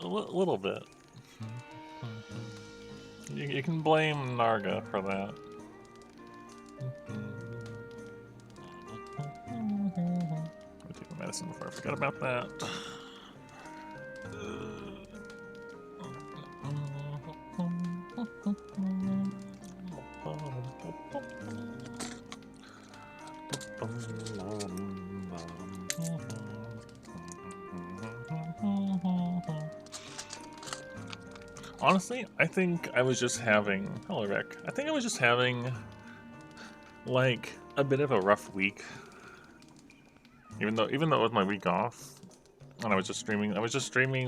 A little bit. You can blame Narga for that. I'll take a medicine before I forgot about that. Honestly, I think I was just having... Hello, Rick. I think I was just having, like, a bit of a rough week. Even though it was my week off, and I was just streaming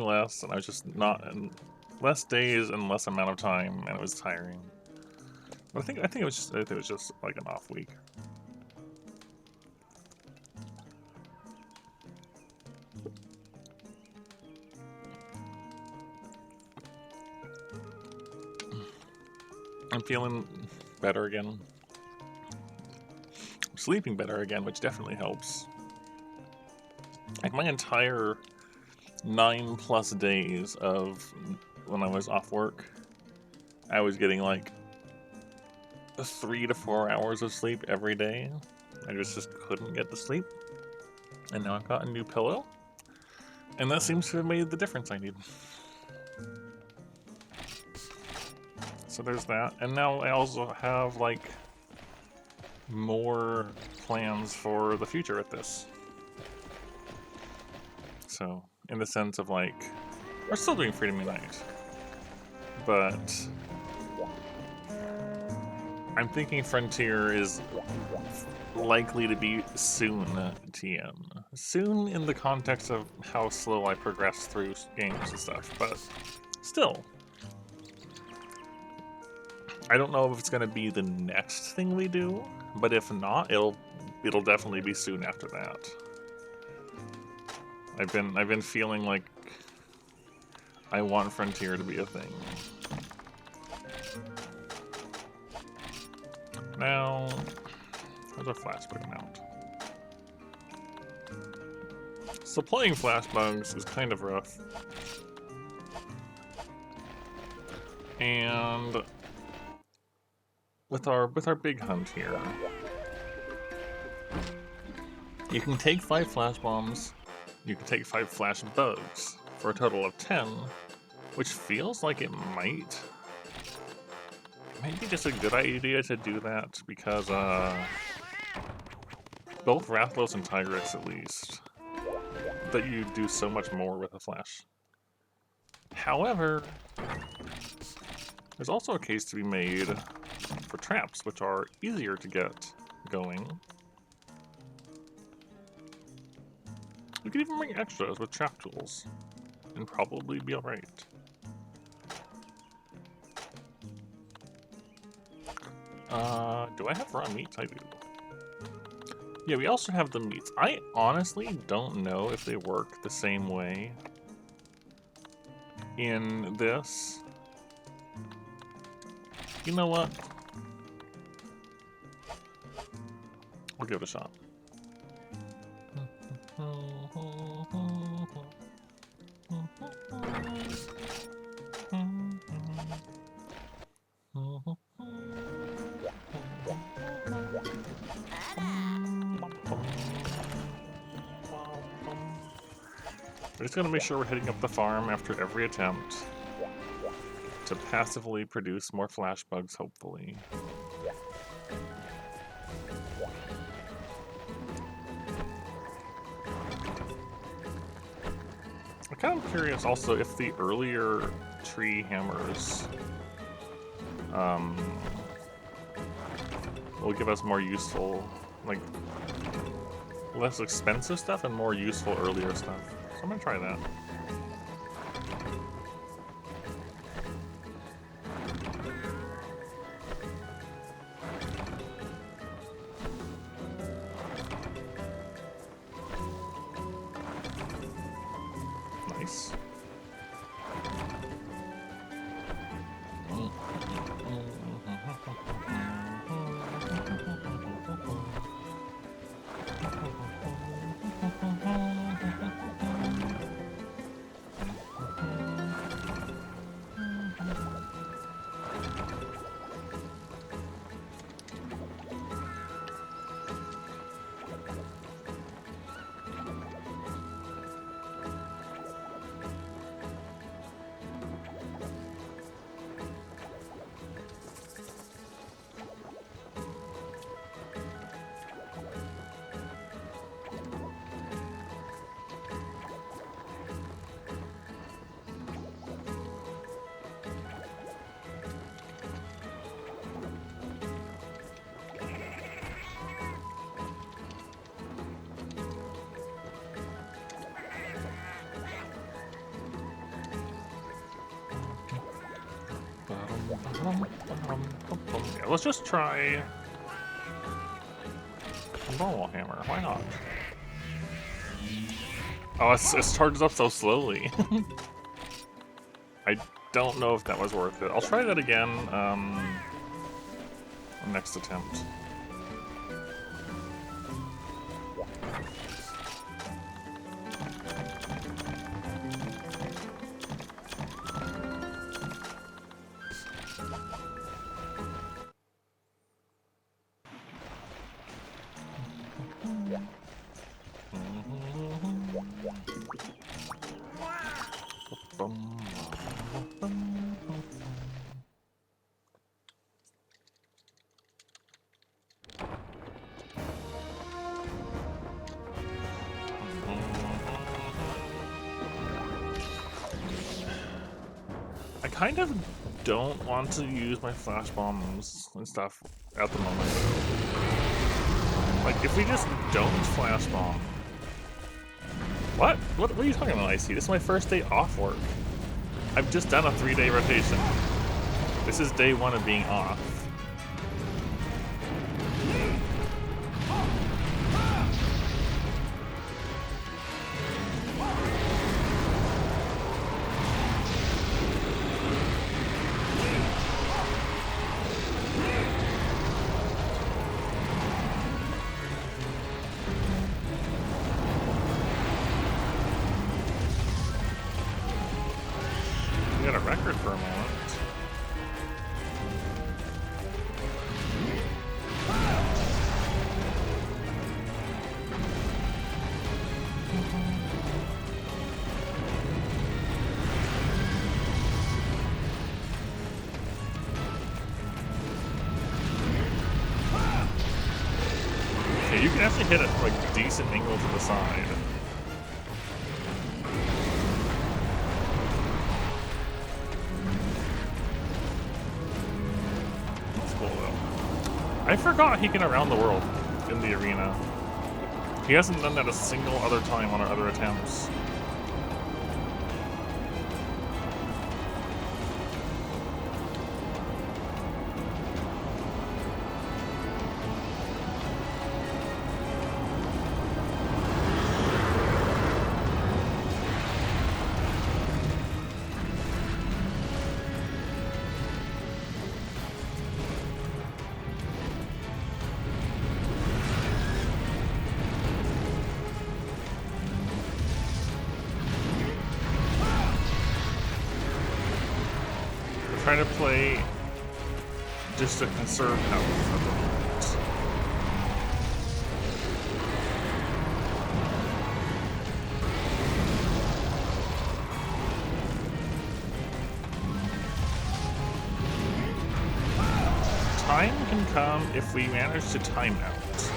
less, and I was just not... less days and less amount of time, and it was tiring. But I think it was just like an off week. I'm feeling better again. I'm sleeping better again, which definitely helps. Like my entire 9+ days of when I was off work, I was getting like 3 to 4 hours of sleep every day. I just couldn't get to sleep. And now I've got a new pillow, and that seems to have made the difference I need. So there's that. And now I also have, like, more plans for the future with this. So, in the sense of, like, we're still doing Freedom Unite. But I'm thinking Frontier is likely to be soon TM. Soon in the context of how slow I progress through games and stuff, but still. I don't know if it's gonna be the next thing we do, but if not, it'll definitely be soon after that. I've been feeling like I want Frontier to be a thing. Now, there's a flashbug mount. So playing flashbugs is kind of rough. And with our big hunt here, you can take 5 flash bombs, you can take 5 flash bugs for a total of 10, which feels like it might be just a good idea to do that because both Rathlos and Tigrex at least, that you do so much more with a flash. However, there's also a case to be made for traps, which are easier to get going. We could even bring extras with trap tools and probably be alright. Do I have raw meats? I do. Yeah, we also have the meats. I honestly don't know if they work the same way in this. You know what? We'll give it a shot. We're just gonna make sure we're hitting up the farm after every attempt to passively produce more flash bugs, hopefully. I'm kind of curious also if the earlier tree hammers will give us more useful, like, less expensive stuff and more useful earlier stuff. So I'm gonna try that. Yeah, let's just try a normal hammer. Why not? Oh, it charges up so slowly. I don't know if that was worth it. I'll try that again next attempt. I kind of don't want to use my flash bombs and stuff at the moment, though. Like, if we just don't flash bomb... What? What are you talking about, Icy? This is my first day off work. I've just done a 3-day rotation. This is day 1 of being off. We got a record for a moment. Okay, you can actually hit a like decent angle to the side. I forgot he can around the world in the arena. He hasn't done that a single other time on our other attempts. Trying to play just to conserve health at the moment. Time can come if we manage to time out.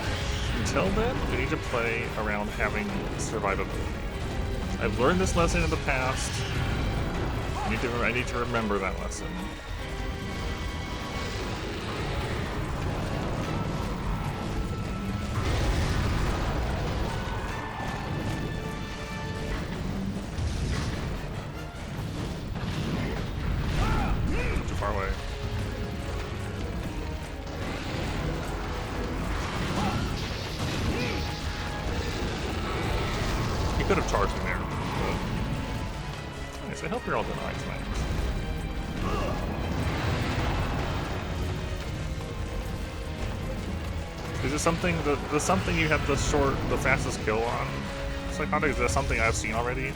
Until then, we need to play around having survivability. I've learned this lesson in the past. I need to remember that lesson. Too far away. He could have charged me there. Nice, I hope you're all doing alright tonight. Is this something the something you have the fastest kill on? It's like, is that something I've seen already?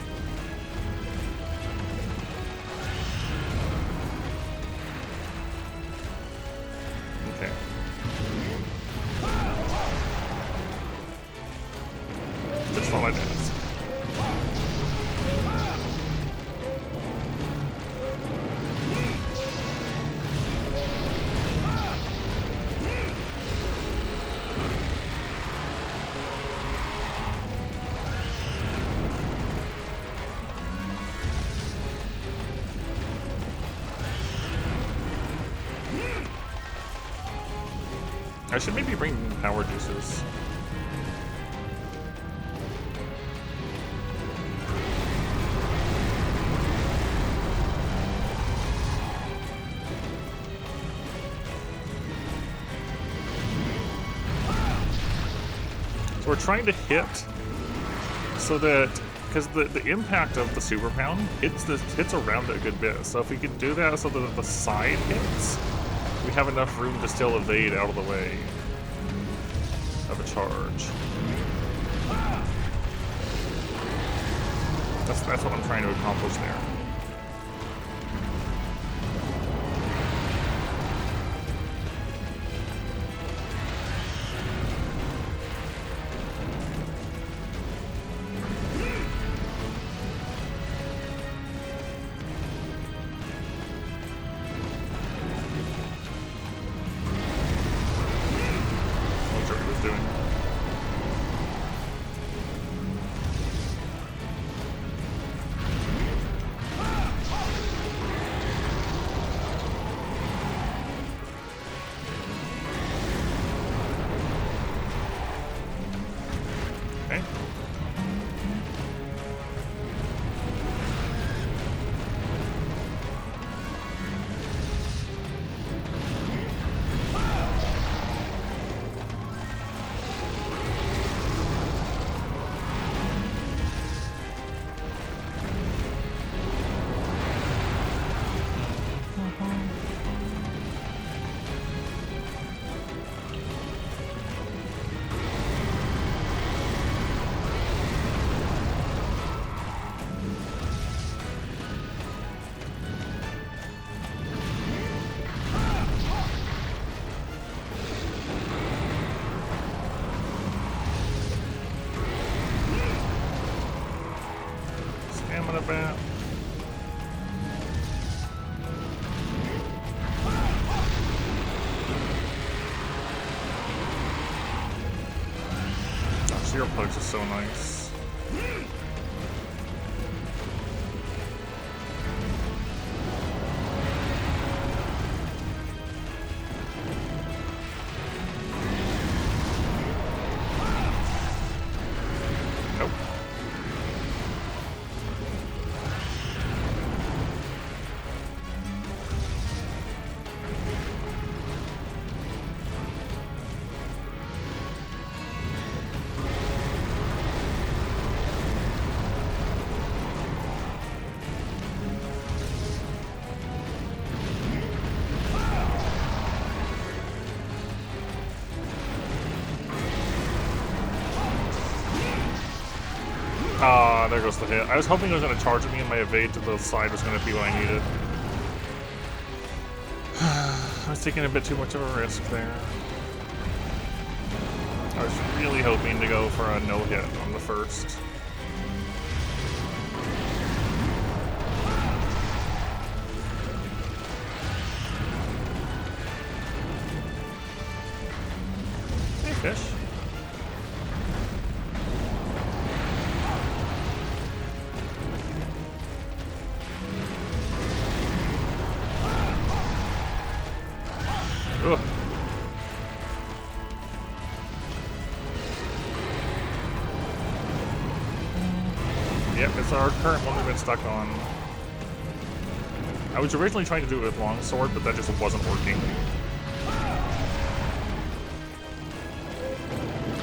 Okay. Just what I did. I should maybe bring power juices. we're trying to hit so that, because the impact of the super pound hits around it a good bit. So if we can do that so that the side hits, we have enough room to still evade out of the way of a charge. That's what I'm trying to accomplish there. Bat. Zero Plugs is so nice. Ah, there goes the hit. I was hoping it was going to charge me and my evade to the side was going to be what I needed. I was taking a bit too much of a risk there. I was really hoping to go for a no-hit on the first. Hey, fish. Ugh. Yep, it's our current one we've been stuck on. I was originally trying to do it with longsword, but that just wasn't working.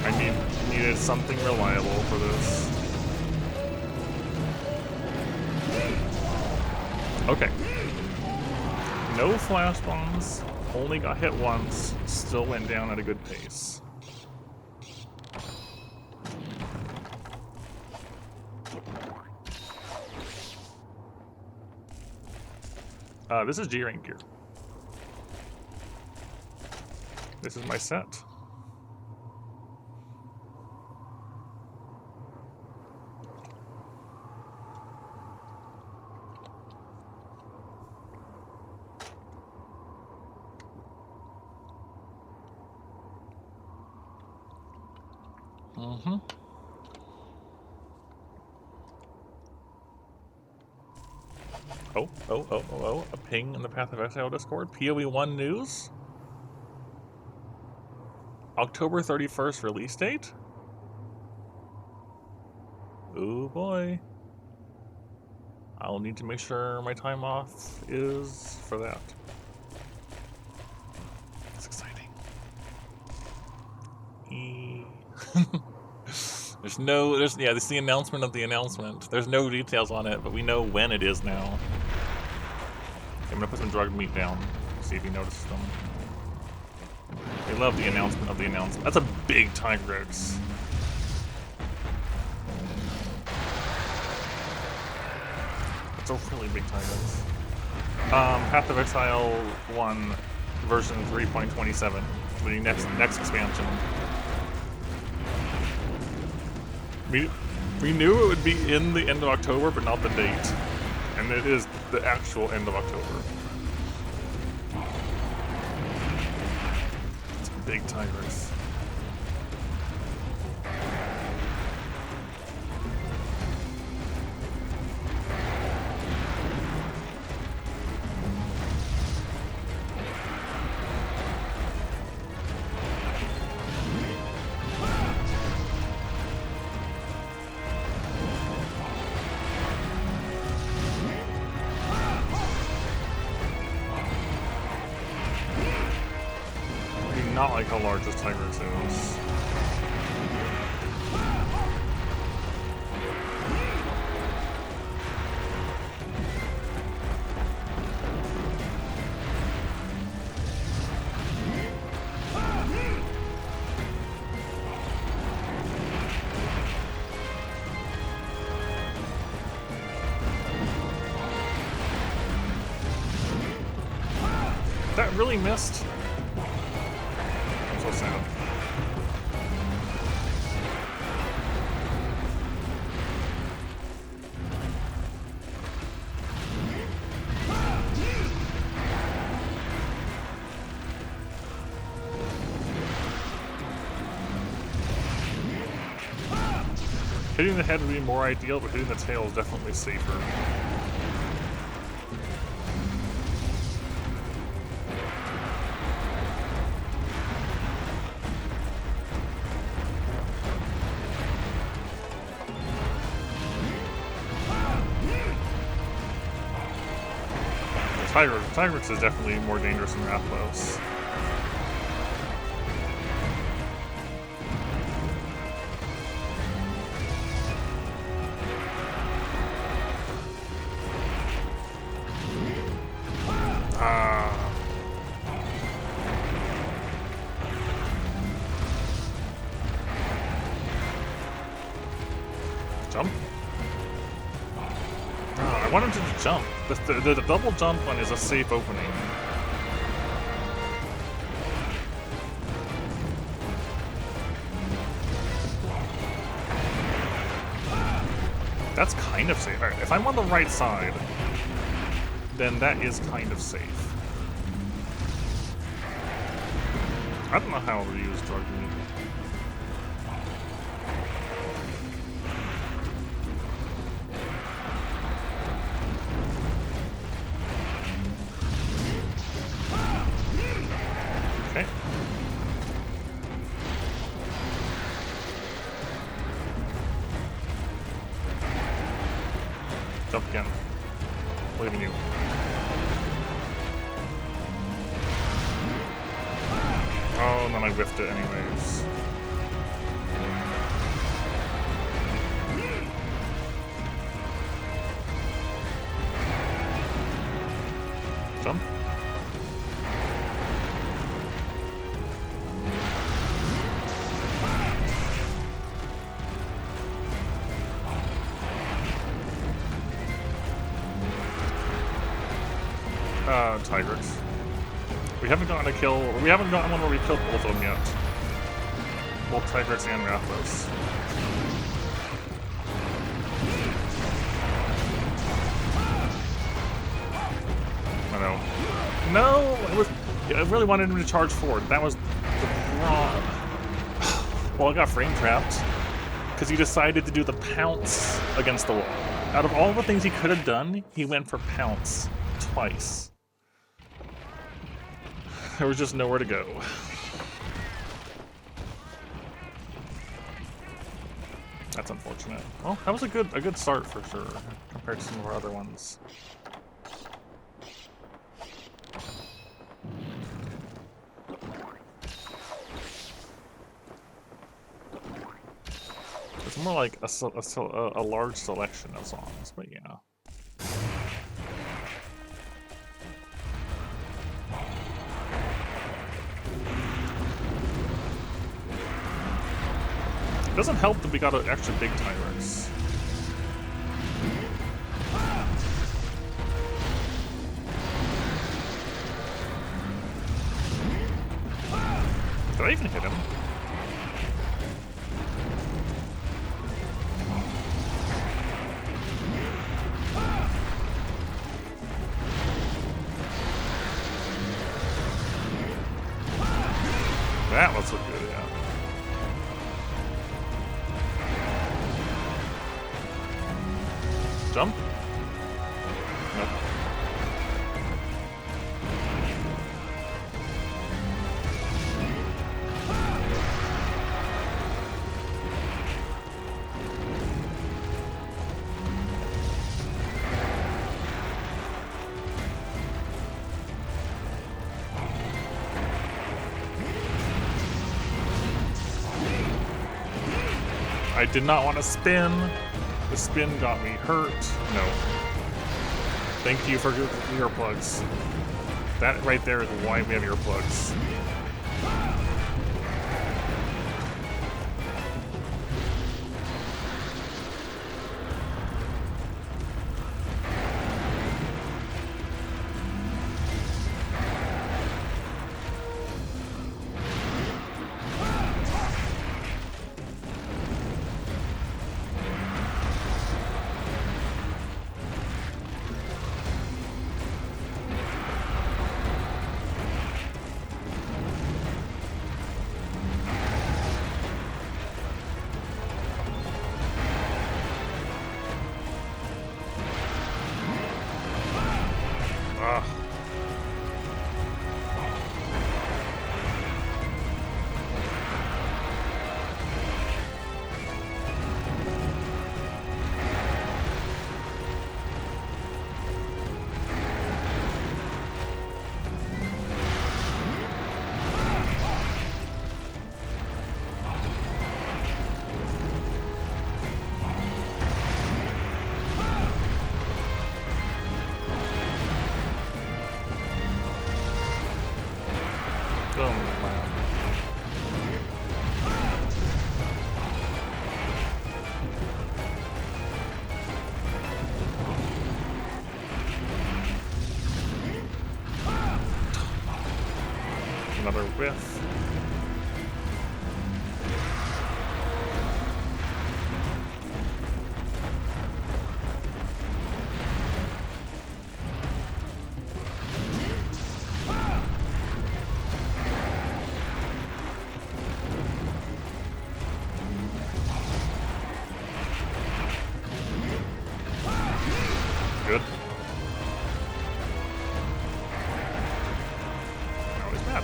I needed something reliable for this. Okay. No flash bombs. Only got hit once, still went down at a good pace. This is G-rank gear. This is my set. Mm-hmm. Oh, a ping in the Path of Exile Discord. PoE1 news? October 31st release date? Oh boy. I'll need to make sure my time off is for that. It's exciting. Yeah, this is the announcement of the announcement. There's no details on it, but we know when it is now. Okay, I'm gonna put some drug meat down, see if he notices them. They love the announcement of the announcement. That's a big Tigrex. That's a really big Tigrex. Path of Exile 1, version 3.27, the next expansion. We knew it would be in the end of October, but not the date. And it is the actual end of October. It's a big Tigrex. Not like how large this Tigrex is. That really missed. So sad. Hitting the head would be more ideal, but hitting the tail is definitely safer. Tigrex is definitely more dangerous than Rathalos. Jump? I want him to jump. The double jump one is a safe opening. That's kind of safe. Alright, if I'm on the right side, then that is kind of safe. I don't know how to use drug meat. Okay. Jump again. Believe in you. Oh, and then I whiffed it anyways. Jump. Tigrex. We haven't gotten a kill. We haven't gotten one where we killed both of them yet. Both Tigrex and Rathalos. I know. No! It was. I really wanted him to charge forward. That was the wrong. Well, I got frame trapped because he decided to do the pounce against the wall. Out of all the things he could have done, he went for pounce twice. There was just nowhere to go. That's unfortunate. Well, that was a good start for sure, compared to some of our other ones. more like a large selection of songs, but yeah. It doesn't help that we got an extra big Tyrants. Did I even hit him? That looks look good, yeah. Jump? Nope. I did not want to spin. The spin got me hurt. No. Thank you for earplugs. That right there is why we have earplugs. Another whiff. Good. Now he's mad.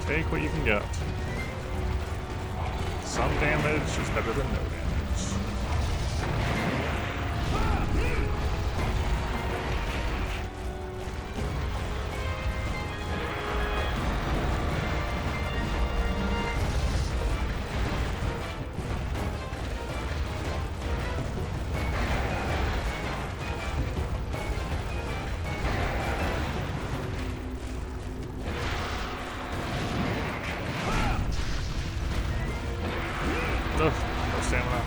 Take what you can get. Some damage is better than no damage. Ugh, no stamina.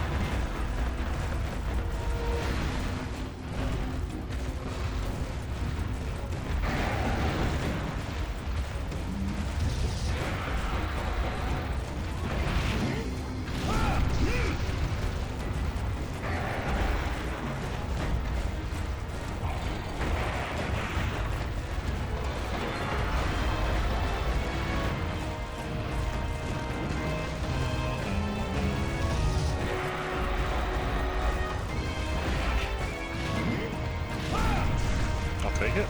I'll take it.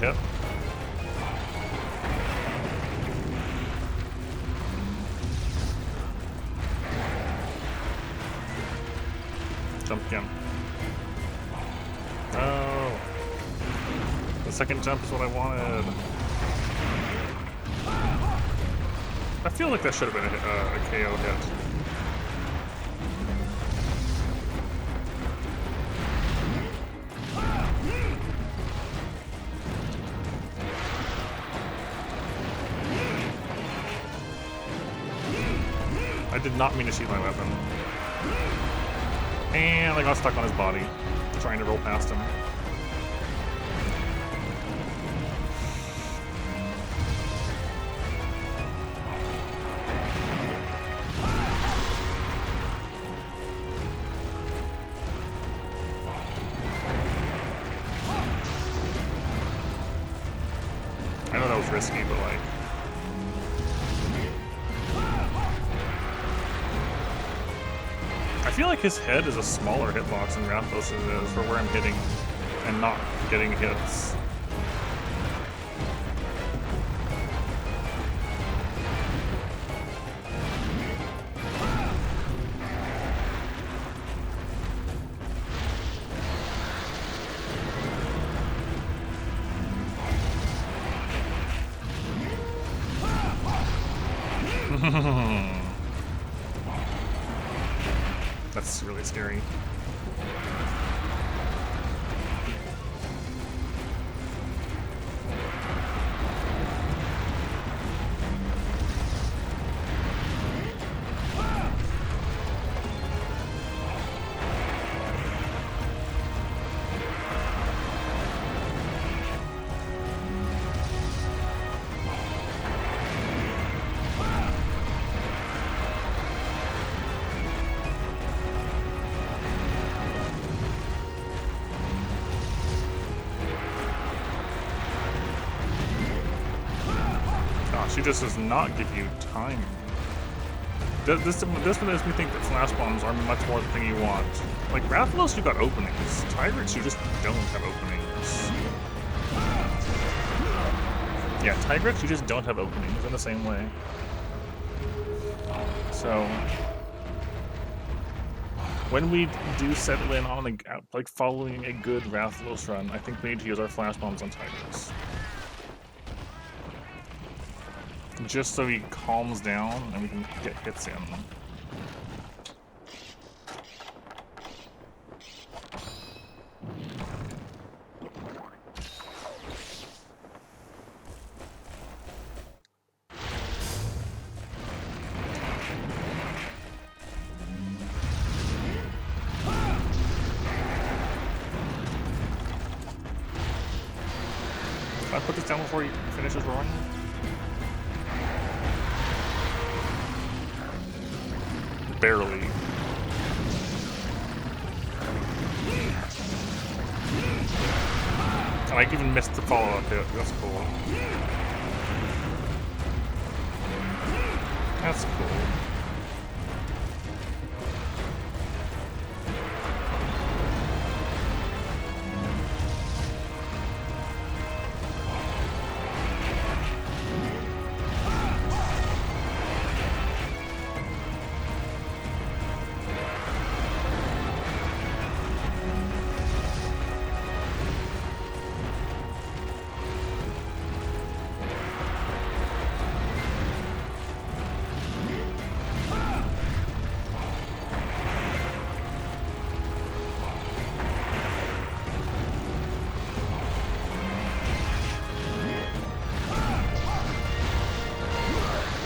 hit. Jump again. Oh. The second jump is what I wanted. I feel like that should have been a KO hit. I did not mean to shoot my weapon. And I got stuck on his body, trying to roll past him. I know that was risky, but like... I feel like his head is a smaller hitbox than Rathalos is for where I'm hitting and not getting hits. That's really scary. She just does not give you time. This makes me think that flash bombs are much more the thing you want. Like Rathalos, you got openings. Tigrex, you just don't have openings. Yeah, Tigrex, you just don't have openings in the same way. So when we do settle in on like following a good Rathalos run, I think we need to use our flash bombs on Tigrex. Just so he calms down and we can get hits in. Can I put this down before he finishes roaring? Barely. And I even missed the follow-up hit. That's cool. That's cool.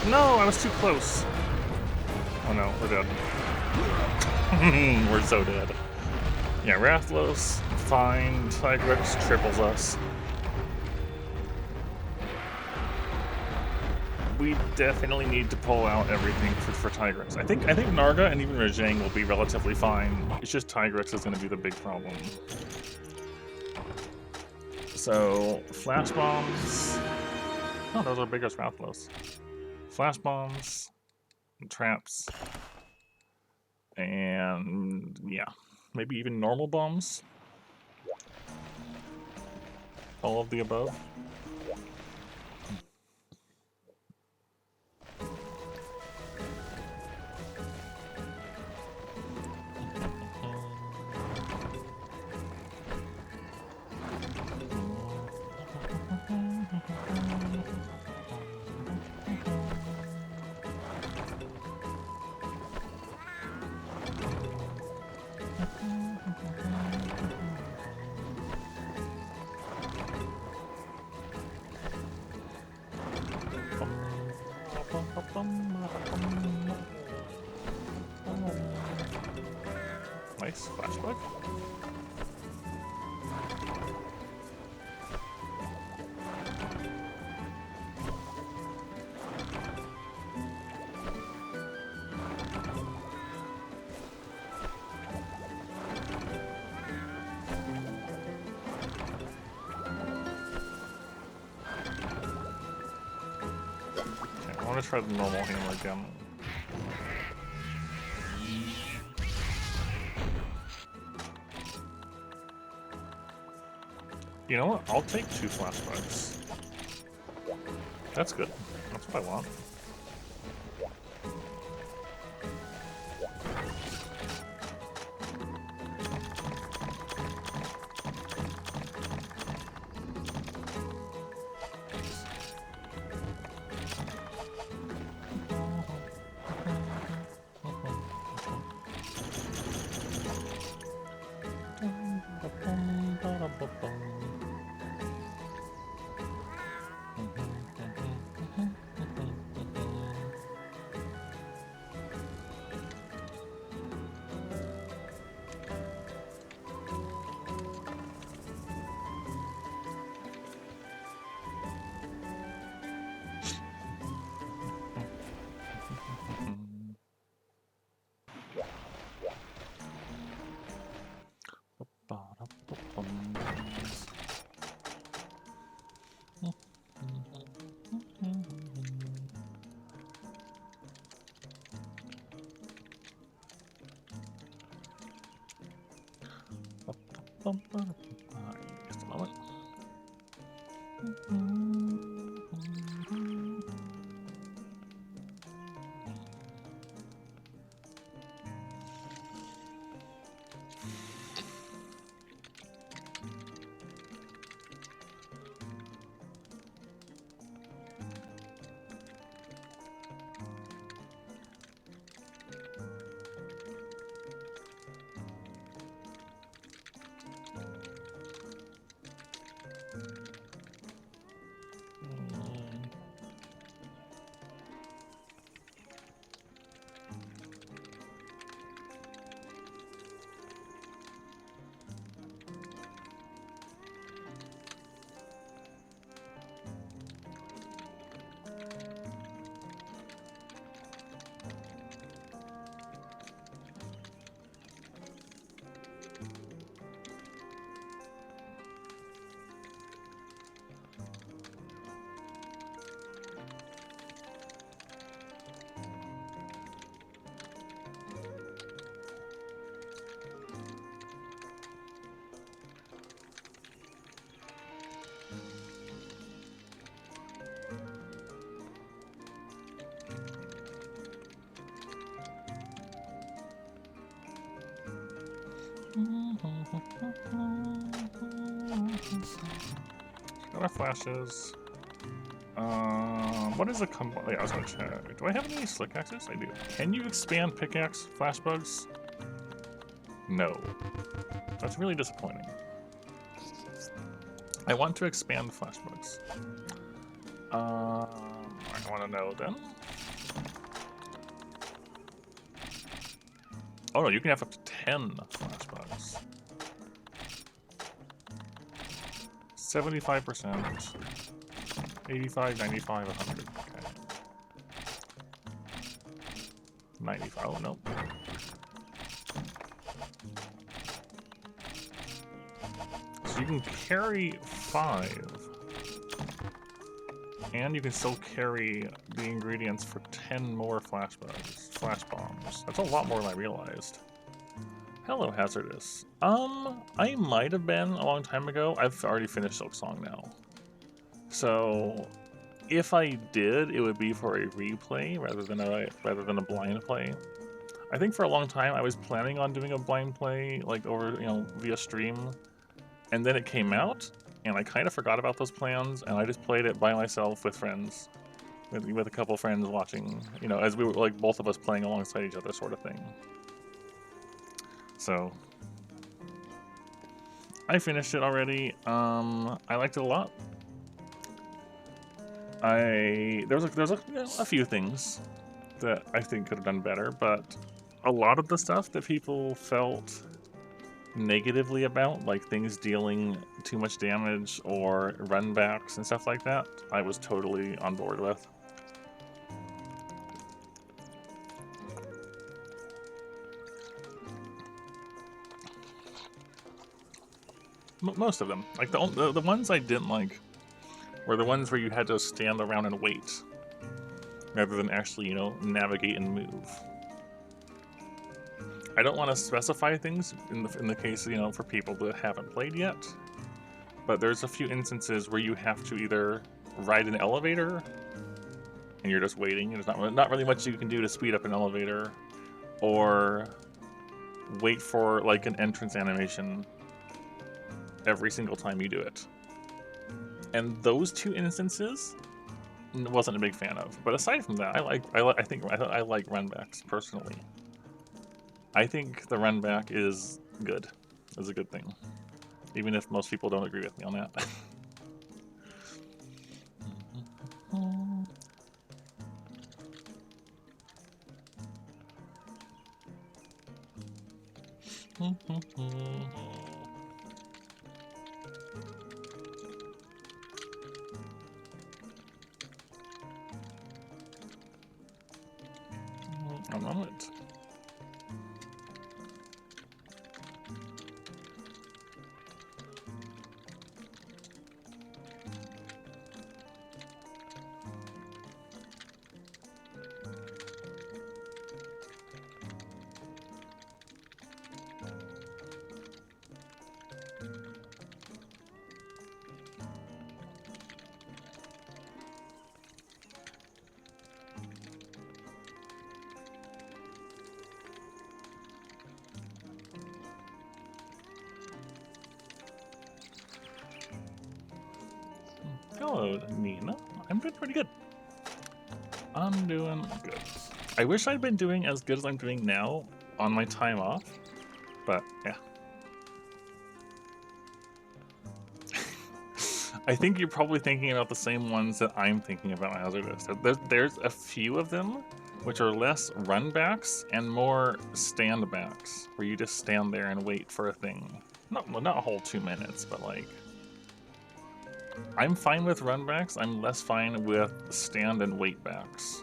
No, I was too close. Oh no, we're dead. We're so dead. Yeah, Rathalos, fine. Tigrex triples us. We definitely need to pull out everything for Tigrex. I think Narga and even Rajang will be relatively fine. It's just Tigrex is going to be the big problem. So, flash bombs. Oh, those are biggest Rathalos. Flash bombs, traps, and yeah, maybe even normal bombs. All of the above. Nice flashback. Okay, I want to try the normal hammer again. You know what? I'll take 2 flashbacks. That's good. That's what I want. Just a moment. Got our flashes. What is a combo? Yeah, I was gonna check. Do I have any slick axes? I do. Can you expand pickaxe flash bugs? No. That's really disappointing. I want to expand flash bugs. I want to know then. Oh no, you can have up to 10 flash bugs. 75%. 85, 95, 100. Okay. 95. Oh, no. So you can carry 5. And you can still carry the ingredients for 10 more flash bombs. That's a lot more than I realized. Hello, Hazardous. I might have been a long time ago. I've already finished Silksong now. So, if I did, it would be for a replay rather than a blind play. I think for a long time I was planning on doing a blind play, like over via stream, and then it came out, and I kind of forgot about those plans, and I just played it by myself with friends, with a couple friends watching, as we were like both of us playing alongside each other, sort of thing. So I finished it already. I liked it a lot. There's a few things that I think could have done better, but a lot of the stuff that people felt negatively about, like things dealing too much damage or runbacks and stuff like that, I was totally on board with. Most of them. Like the ones I didn't like were the ones where you had to stand around and wait rather than actually, navigate and move. I don't want to specify things in the case, for people that haven't played yet, but there's a few instances where you have to either ride an elevator and you're just waiting, and there's not really much you can do to speed up an elevator, or wait for like an entrance animation every single time you do it. And those two instances wasn't a big fan of. But aside from that, I think I like runbacks personally. I think the runback is good. Is a good thing, even if most people don't agree with me on that. A moment. Hello, Nina. I'm doing pretty good. I'm doing good. I wish I'd been doing as good as I'm doing now on my time off, but yeah. I think you're probably thinking about the same ones that I'm thinking about Hazardous. There's a few of them which are less runbacks and more standbacks, where you just stand there and wait for a thing. Not a whole 2 minutes, but like... I'm fine with runbacks, I'm less fine with stand and wait backs.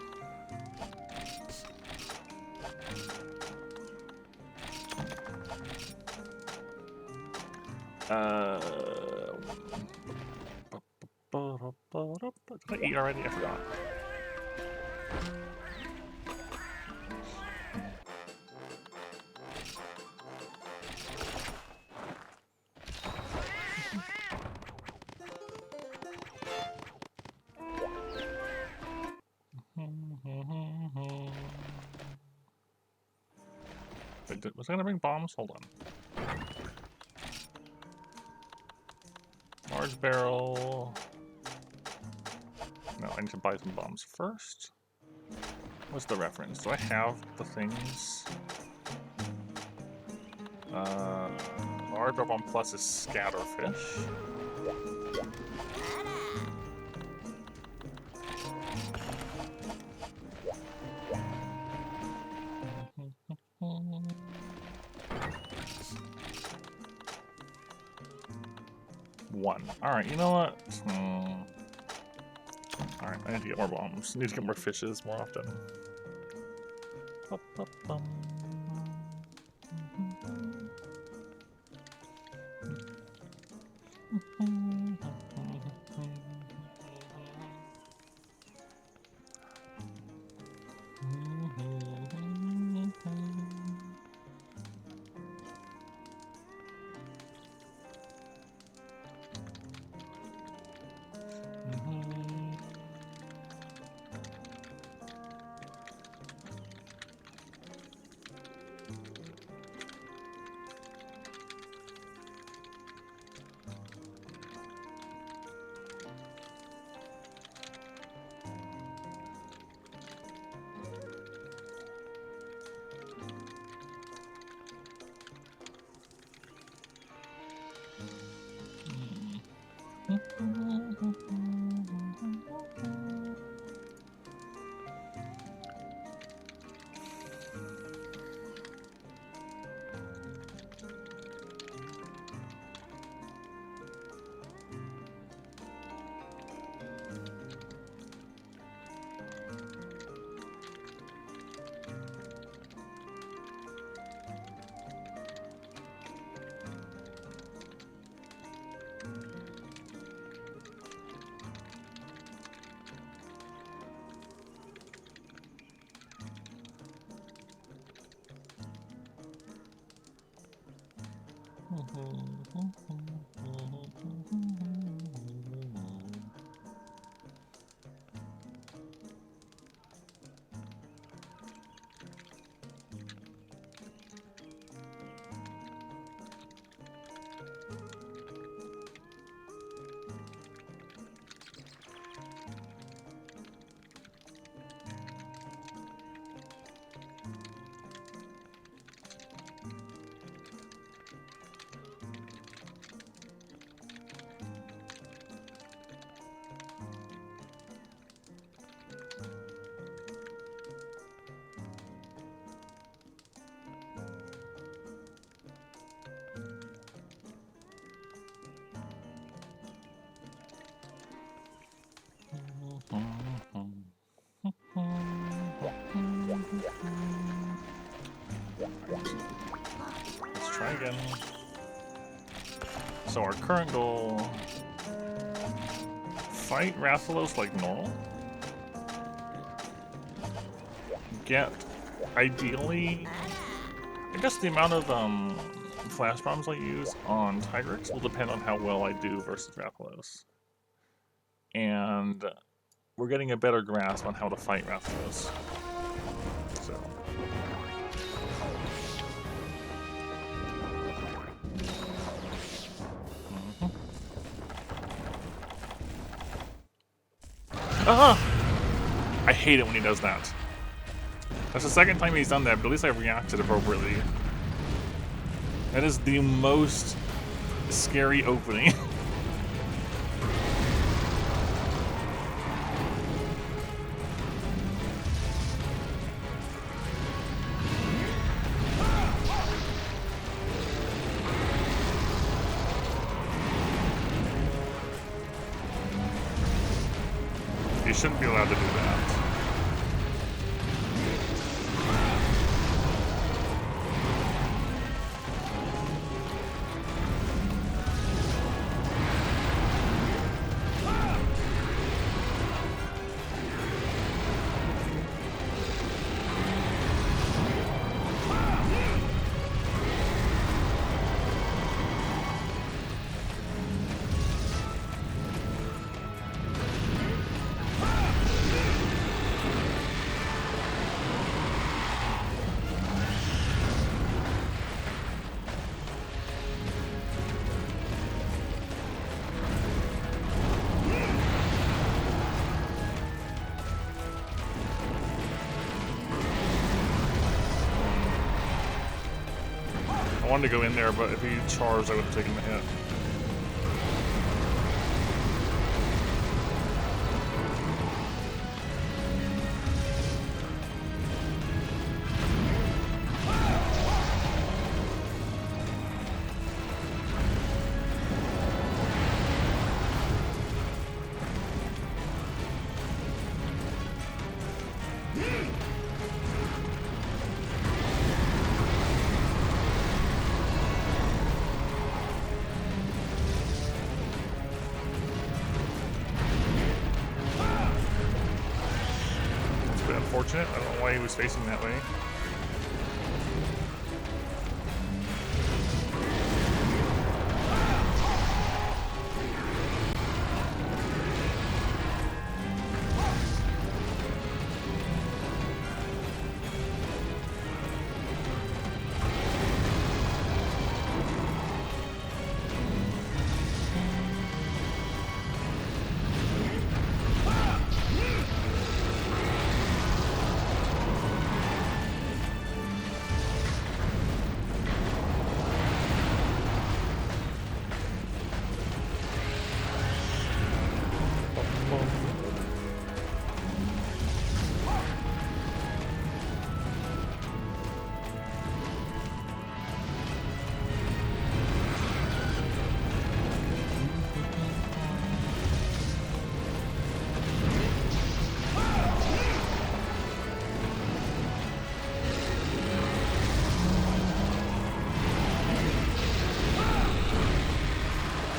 Did I eat already? I forgot. Was I gonna bring bombs? Hold on. Large barrel. No, I need to buy some bombs first. What's the reference? Do I have the things? Large barrel bomb plus is scatterfish. One. Alright, you know what? Alright, I need to get more bombs. I need to get more fishes more often. again. So our current goal, fight Rathalos like normal. Get, ideally, I guess the amount of flash bombs I use on Tigrex will depend on how well I do versus Rathalos. And we're getting a better grasp on how to fight Rathalos. So. Ah! I hate it when he does that. That's the second time he's done that, but at least I reacted appropriately. That is the most scary opening. You shouldn't be allowed to do that. I wanted to go in there, but if he charged, I would have taken the hit. Unfortunate. I don't know why he was facing that way.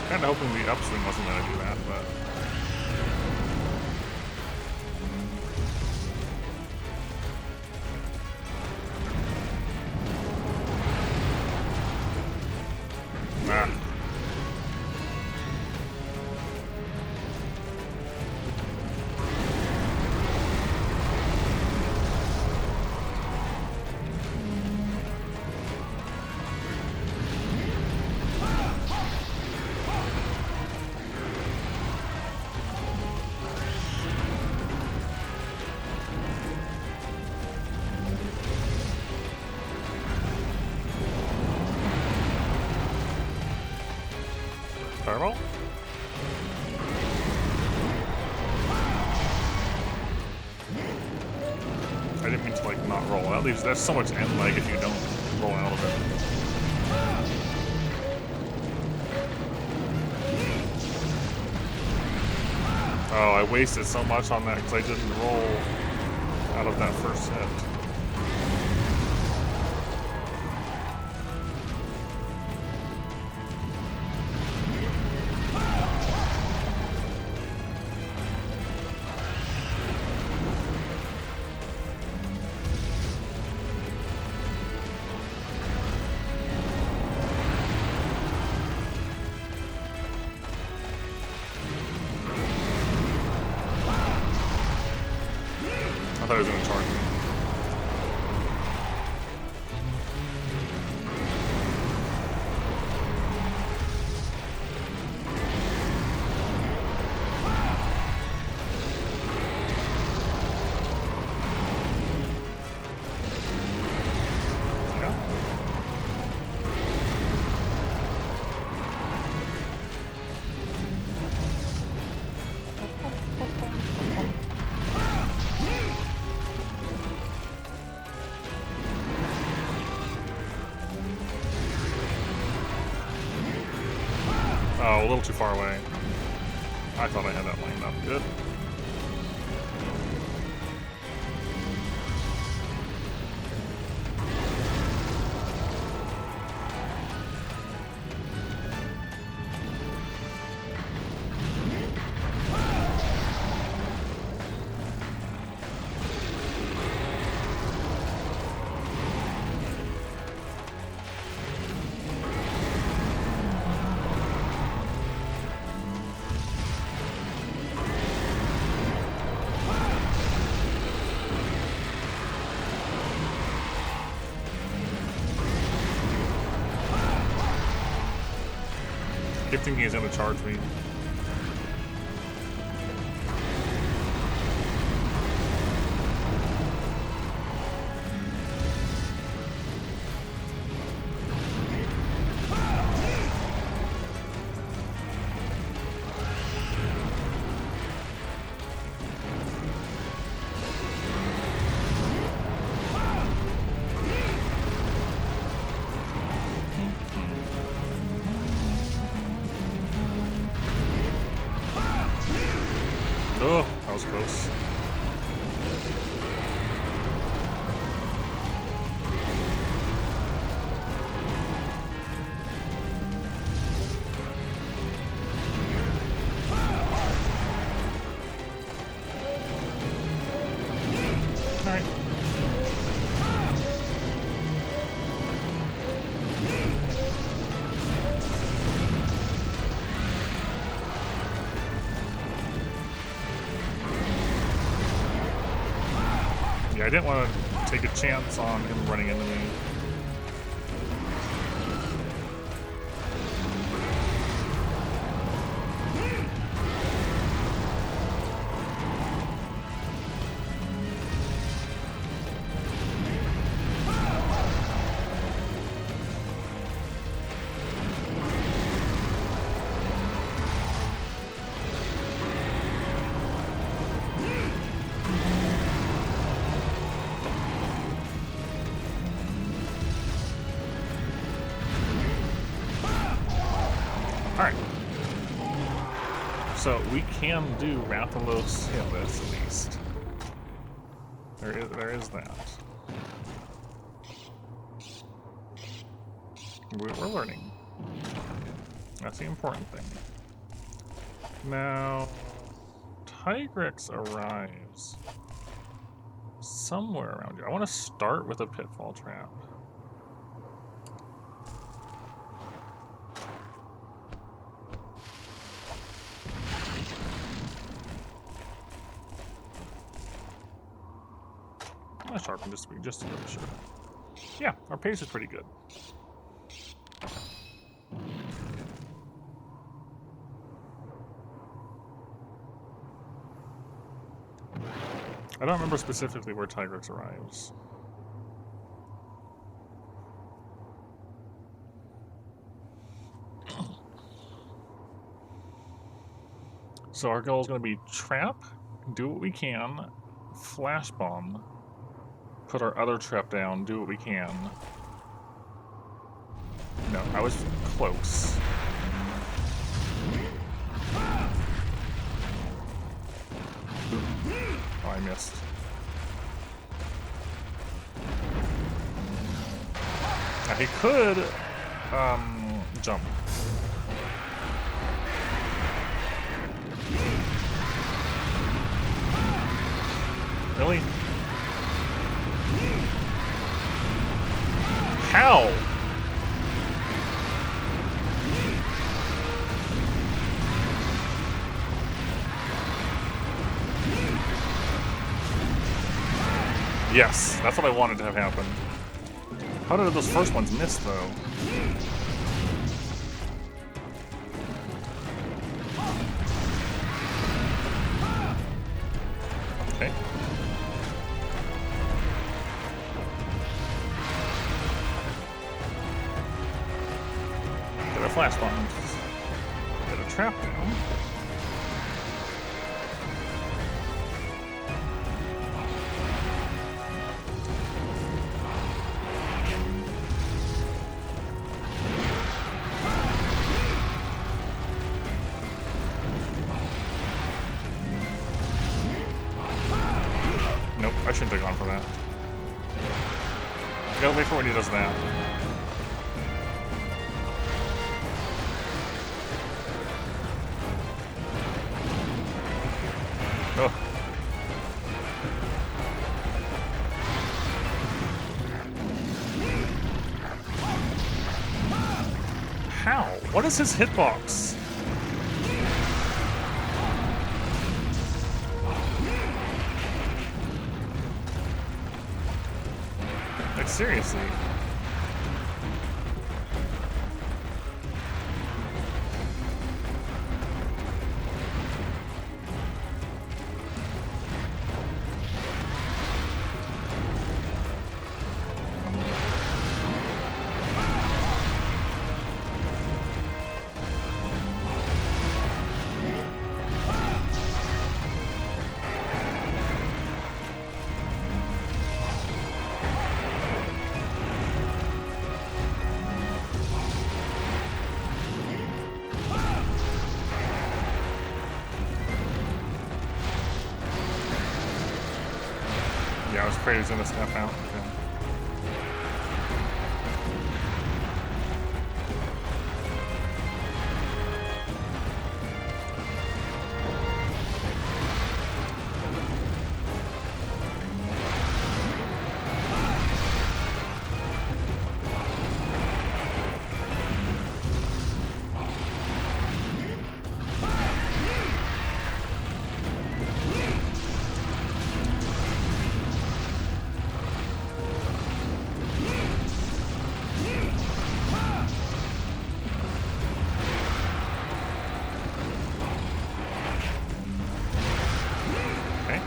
Kind of hoping the upswing wasn't going to do that, but... Nah. Fireball? I didn't mean to like not roll out. There's so much end lag if you don't roll out of it. Oh, I wasted so much on that because I didn't roll out of that first hit. thought he was gonna charge me. Oh, a little too far away. I thought I had that lined up good. I keep thinking he's gonna charge me. Oh, that was close. All right. Yeah, I didn't want to take a chance on him running into me. Alright. So we can do Rathalos Hitless at least. There is that. We're learning. That's the important thing. Now, Tigrex arrives somewhere around here. I want to start with a pitfall trap. I sharpen this speed just to be sure. Yeah, our pace is pretty good. I don't remember specifically where Tigrex arrives. So our goal is going to be trap, do what we can, flash bomb, put our other trap down, do what we can. No, I was close. Oh, I missed. Now he could jump. Really? How? Yes, that's what I wanted to have happen. How did those first ones miss, though? Okay. Get a flash bomb. Get a trap down. Nope, I shouldn't have gone for that. Gotta wait for when he does that. Ugh. How? What is his hitbox? Like, seriously. Yeah, I was afraid he was gonna snap out. Okay. Okay.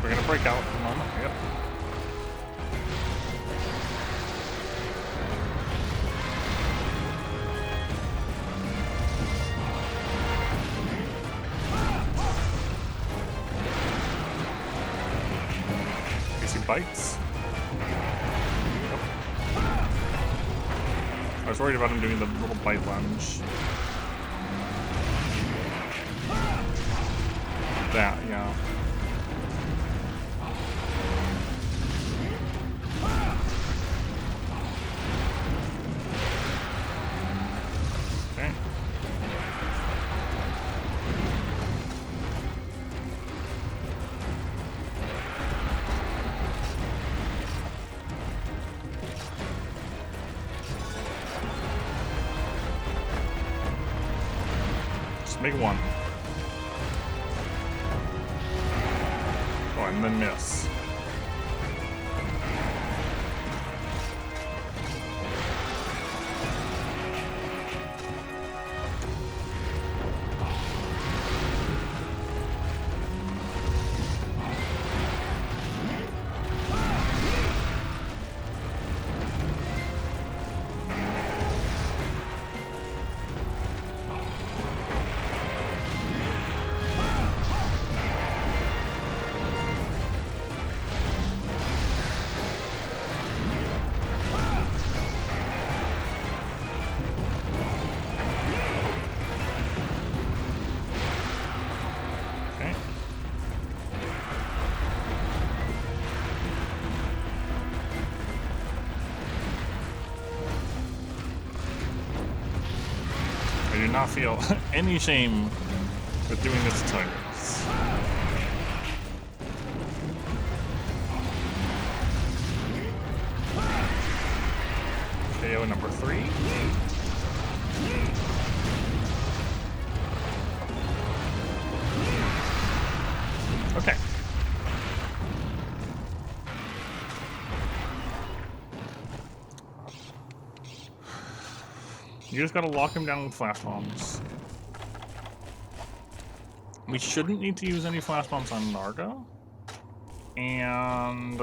We're gonna break out for a moment. Yep. Guess he bites. Yep. I was worried about him doing the little bite lunge. That, yeah. Okay. Just make one. Oh, and then miss. not feel any shame with doing this to tigers. KO number 3. Okay. You just gotta lock him down with flash bombs. We shouldn't need to use any flash bombs on Narga. And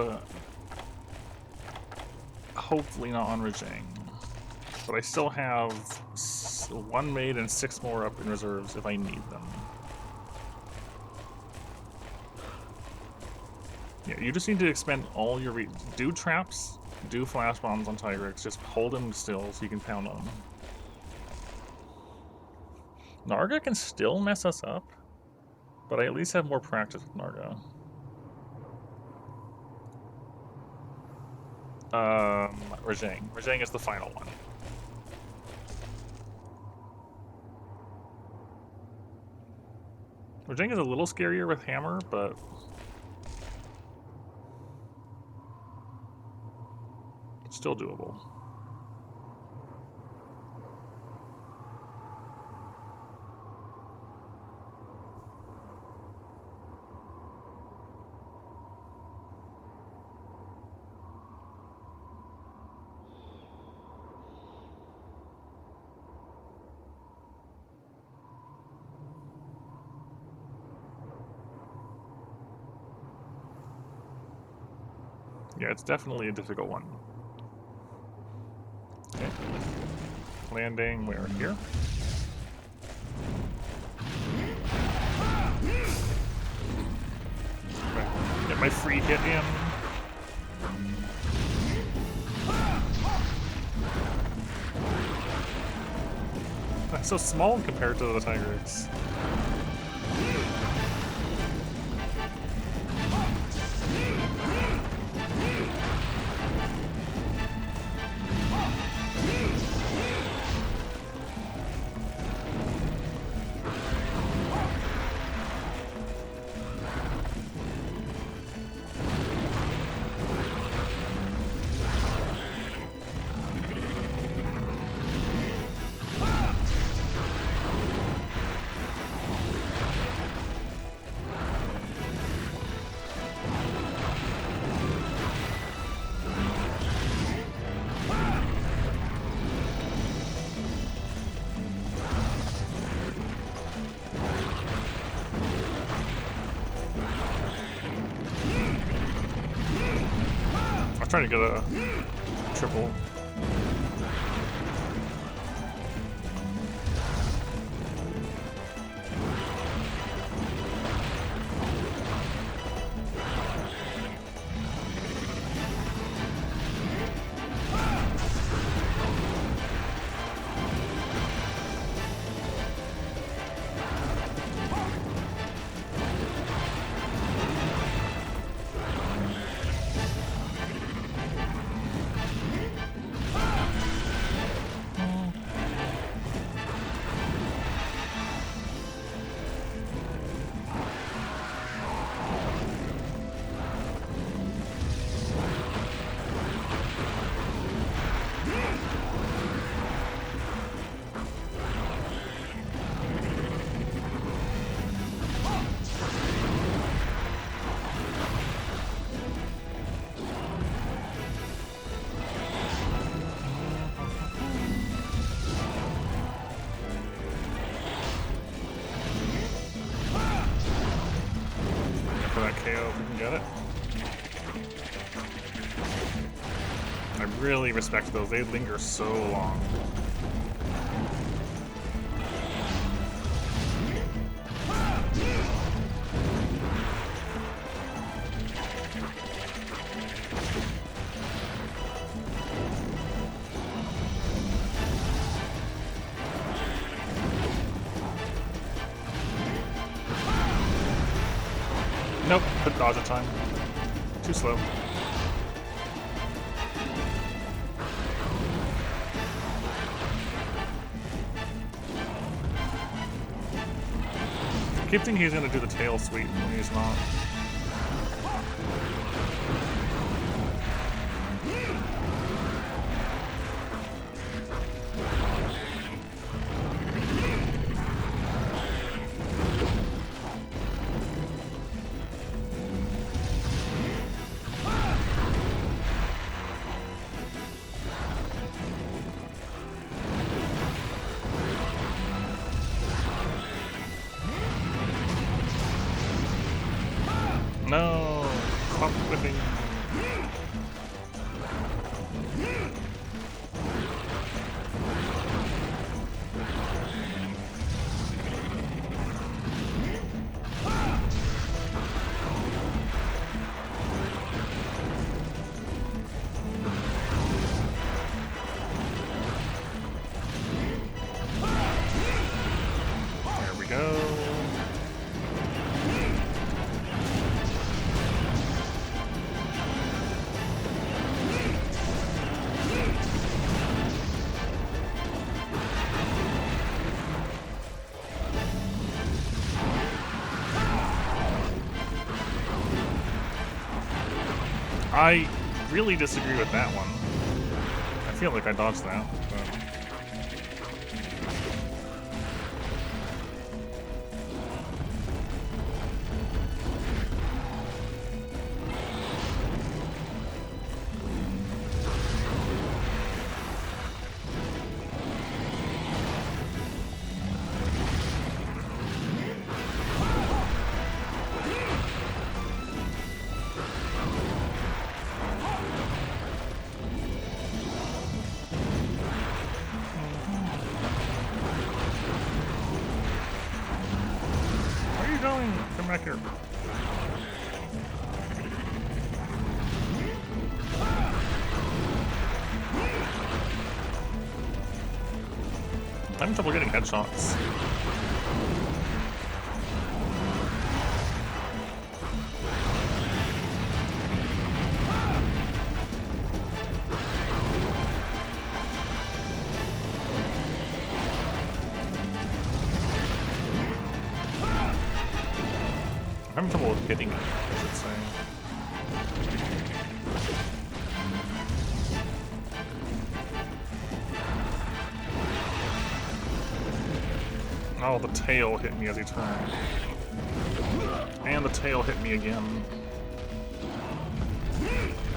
hopefully not on Rajang. But I still have 1 made and 6 more up in reserves if I need them. Yeah, you just need to expend all your do traps, do flash bombs on Tigrex, just hold him still so you can pound on him. Narga can still mess us up, but I at least have more practice with Narga. Rajang. Rajang is the final one. Rajang is a little scarier with hammer, but still doable. Yeah, it's definitely a difficult one. Okay. Landing, we're here. Okay. Get my free hit in. That's so small compared to the Tigrex. I'm trying to get a triple. For that KO if we can get it. I really respect those. They linger so long. Nope, couldn't dodge in time. Too slow. keep thinking he's gonna do the tail sweep when he's not. No! Stop whipping. There we go. I really disagree with that one. I feel like I dodged that, but... Where are you going? Come back here. I'm having trouble getting headshots. I'm having trouble with hitting it, I should say. Oh, the tail hit me as he turned. And the tail hit me again.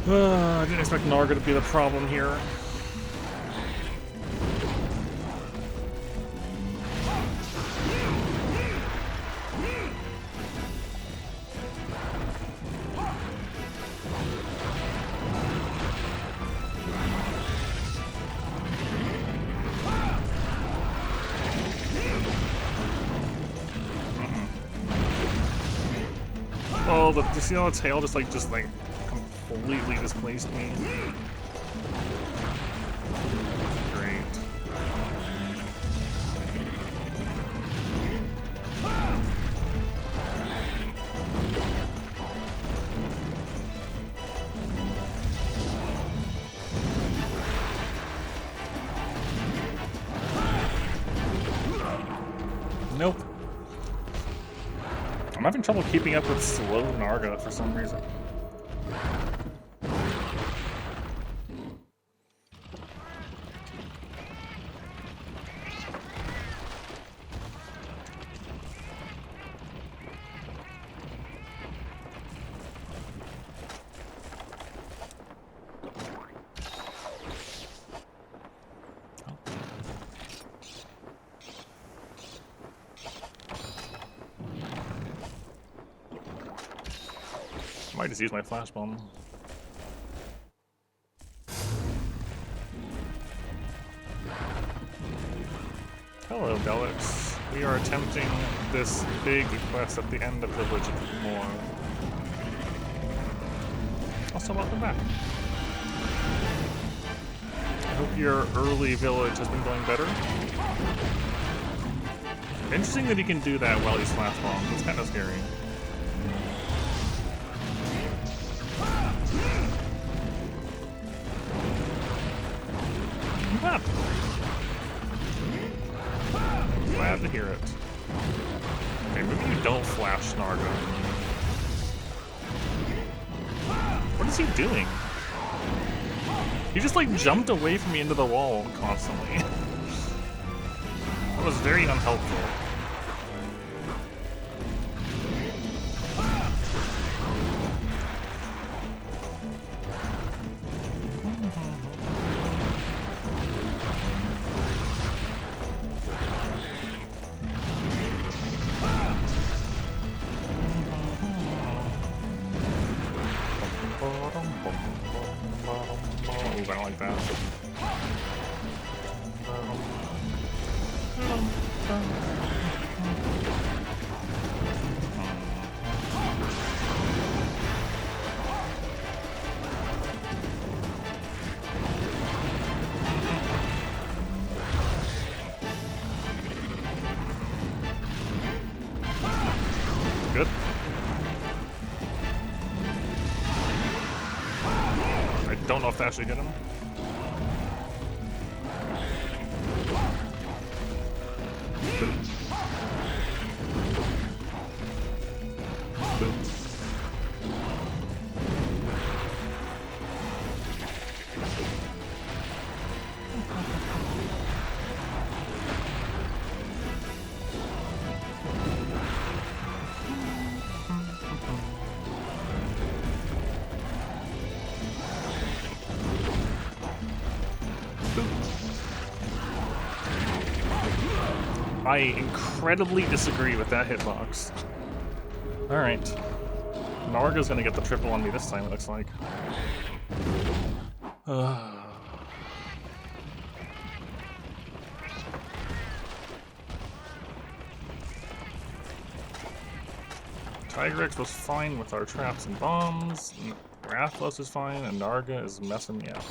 I didn't expect Narga to be the problem here. Oh, do you see how the tail just completely displaced me? Great. Nope. I'm having trouble keeping up with slow Narga for some reason. Might just use my flash bomb. Hello, Delix. We are attempting this big quest at the end of Village of More. Also, welcome back. I hope your early village has been going better. Interesting that he can do that while he's flash bombed. It's kind of scary. Glad to hear it. Okay, maybe you don't flash Narga. What is he doing? He just like jumped away from me into the wall constantly. That was very unhelpful. Ooh, I don't like that. Good. I don't know if that actually hit him. I incredibly disagree with that hitbox. Alright. Narga's gonna get the triple on me this time, it looks like. Tigrex was fine with our traps and bombs. Rathalos is fine, and Narga is messing me up.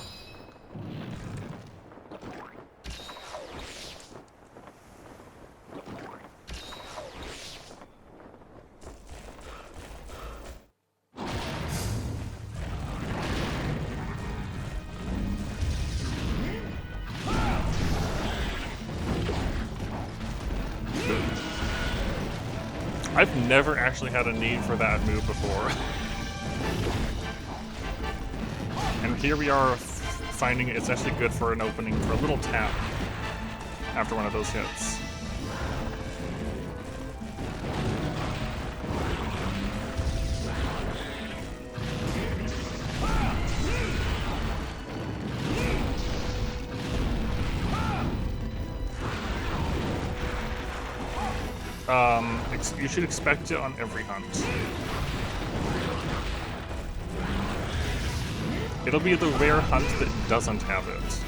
I've never actually had a need for that move before. And here we are finding it's actually good for an opening, for a little tap after one of those hits. You should expect it on every hunt. It'll be the rare hunt that doesn't have it.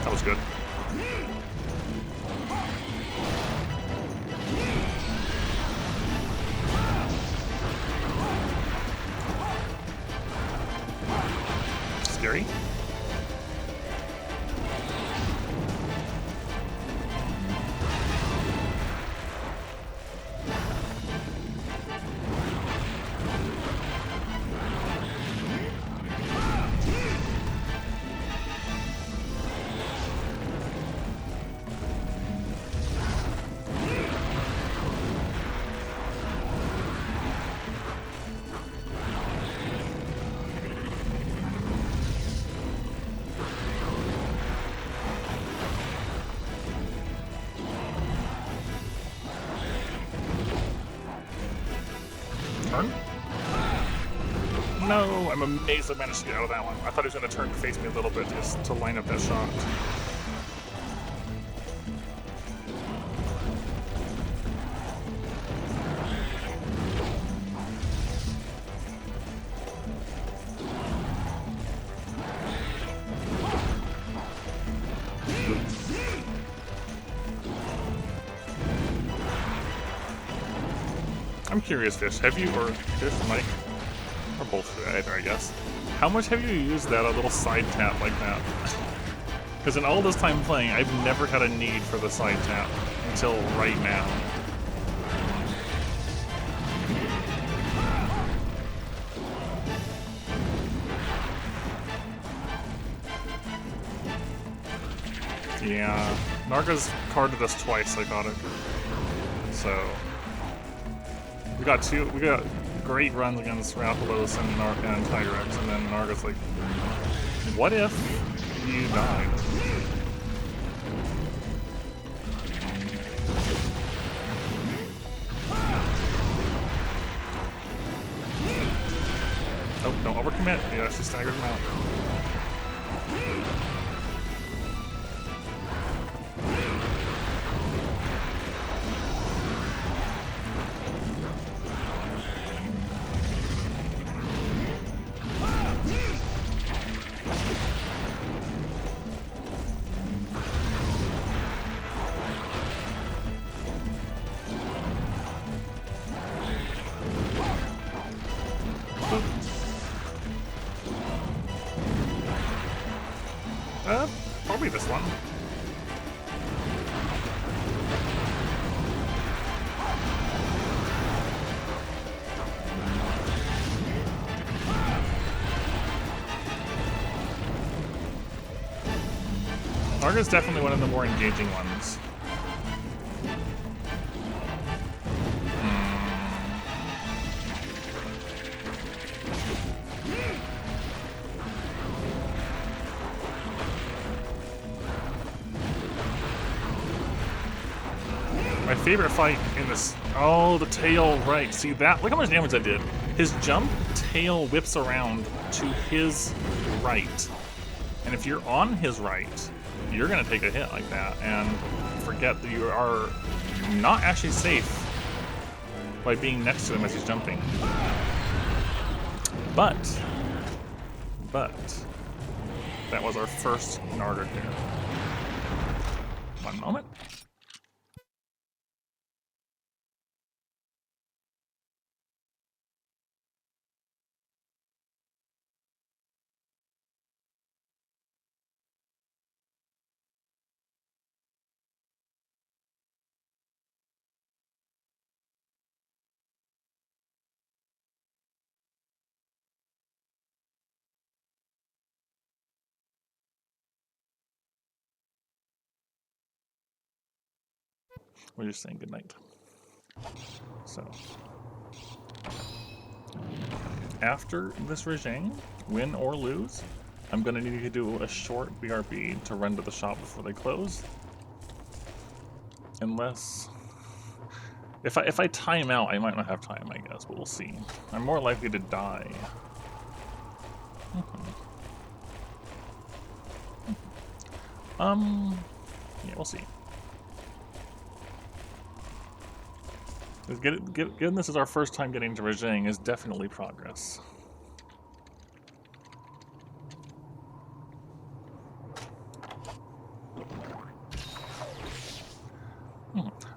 That was good. Scary. Turn? No, I'm amazed I managed to get out of that one. I thought he was going to turn to face me a little bit just to line up that shot. I'm curious, Fish, have you, or Fish, Mike, or both, either, I guess. How much have you used that, a little side tap like that? Because in all this time playing, I've never had a need for the side tap until right now. Yeah, Narga's carded us twice, I got it. So we got great runs against Rathalos and Tigrex, and then Narga's like, what if you died? Oh, don't overcommit. Yeah, she staggered him out. Probably this one. Narga's definitely one of the more engaging ones. My favorite fight in this... Oh, the tail, right. See that? Look how much damage that did. His jump tail whips around to his right. And if you're on his right, you're going to take a hit like that. And forget that you are not actually safe by being next to him as he's jumping. But, that was our first Narga here. One moment. We're just saying goodnight. So, after this regime, win or lose, I'm going to need to do a short BRB to run to the shop before they close. Unless... If I time out, I might not have time, I guess, but we'll see. I'm more likely to die. Yeah, we'll see. Given this is our first time getting to Rajang is definitely progress.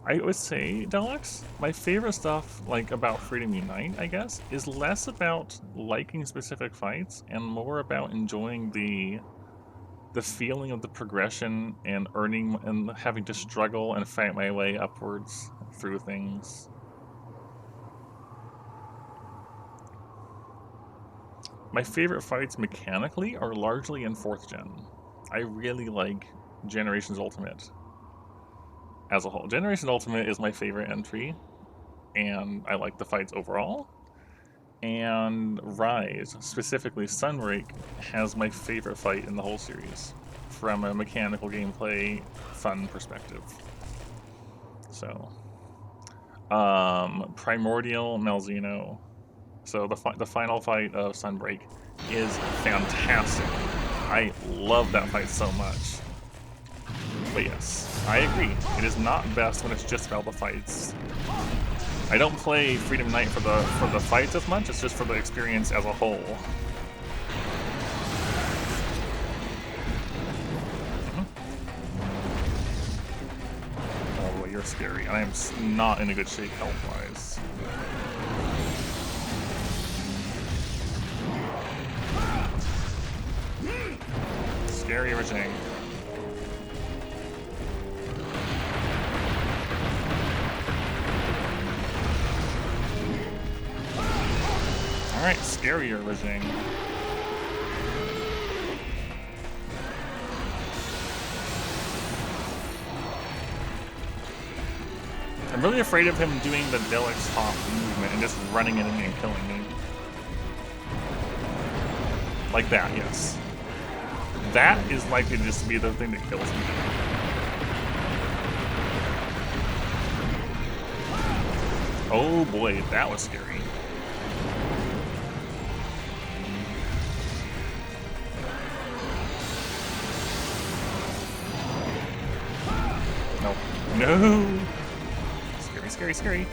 I would say, Deluxe, my favorite stuff, like, about Freedom Unite, I guess, is less about liking specific fights and more about enjoying the feeling of the progression and earning and having to struggle and fight my way upwards through things. My favorite fights mechanically are largely in 4th gen. I really like Generations Ultimate as a whole. Generations Ultimate is my favorite entry, and I like the fights overall. And Rise, specifically Sunbreak, has my favorite fight in the whole series from a mechanical gameplay fun perspective. So, Primordial Malzeno. So the final fight of Sunbreak is fantastic. I love that fight so much. But yes, I agree. It is not best when it's just about the fights. I don't play Freedom Unite for the fights as much. It's just for the experience as a whole. Oh boy, you're scary. I am not in a good shape health-wise. Scary everything. Alright, scarier regime. I'm really afraid of him doing the Deluxe Hop movement and just running in and killing me. Like that, yes. That is likely to just be the thing that kills me. Oh boy, that was scary. No. No! Scary, scary, scary.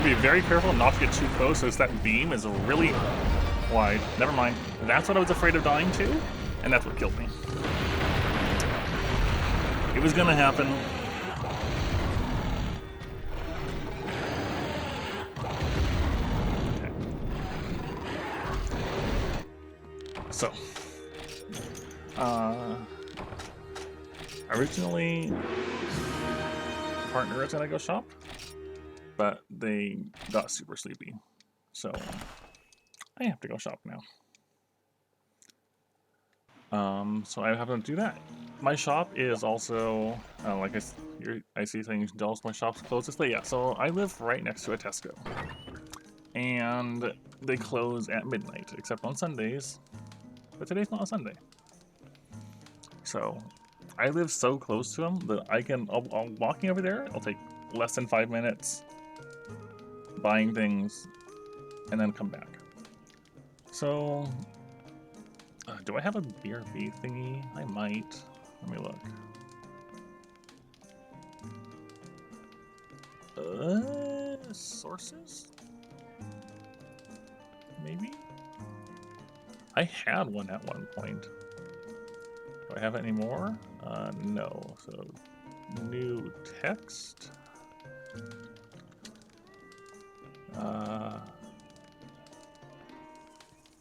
Be very careful not to get too close, so that beam is really wide. Never mind. That's what I was afraid of dying to, and that's what killed me. It was gonna happen. Okay. So, originally, partner was gonna go shop, but they got super sleepy, so I have to go shop now. So I have to do that. My shop is also, like I see things, Dallas, my shop's closest, but yeah, so I live right next to a Tesco. And they close at midnight, except on Sundays, but today's not a Sunday. So I live so close to them that I'll walking over there, it'll take less than 5 minutes, buying things, and then come back. So, do I have a BRB thingy? I might. Let me look. Sources? Maybe? I had one at one point. Do I have it anymore? No. So, new text.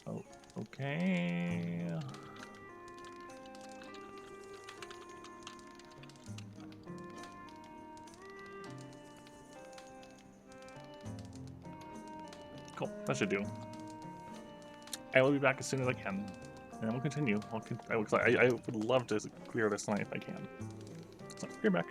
Oh, okay. Cool, that should do. I will be back as soon as I can, and we'll continue. I would love to clear this tonight if I can. So, you're back.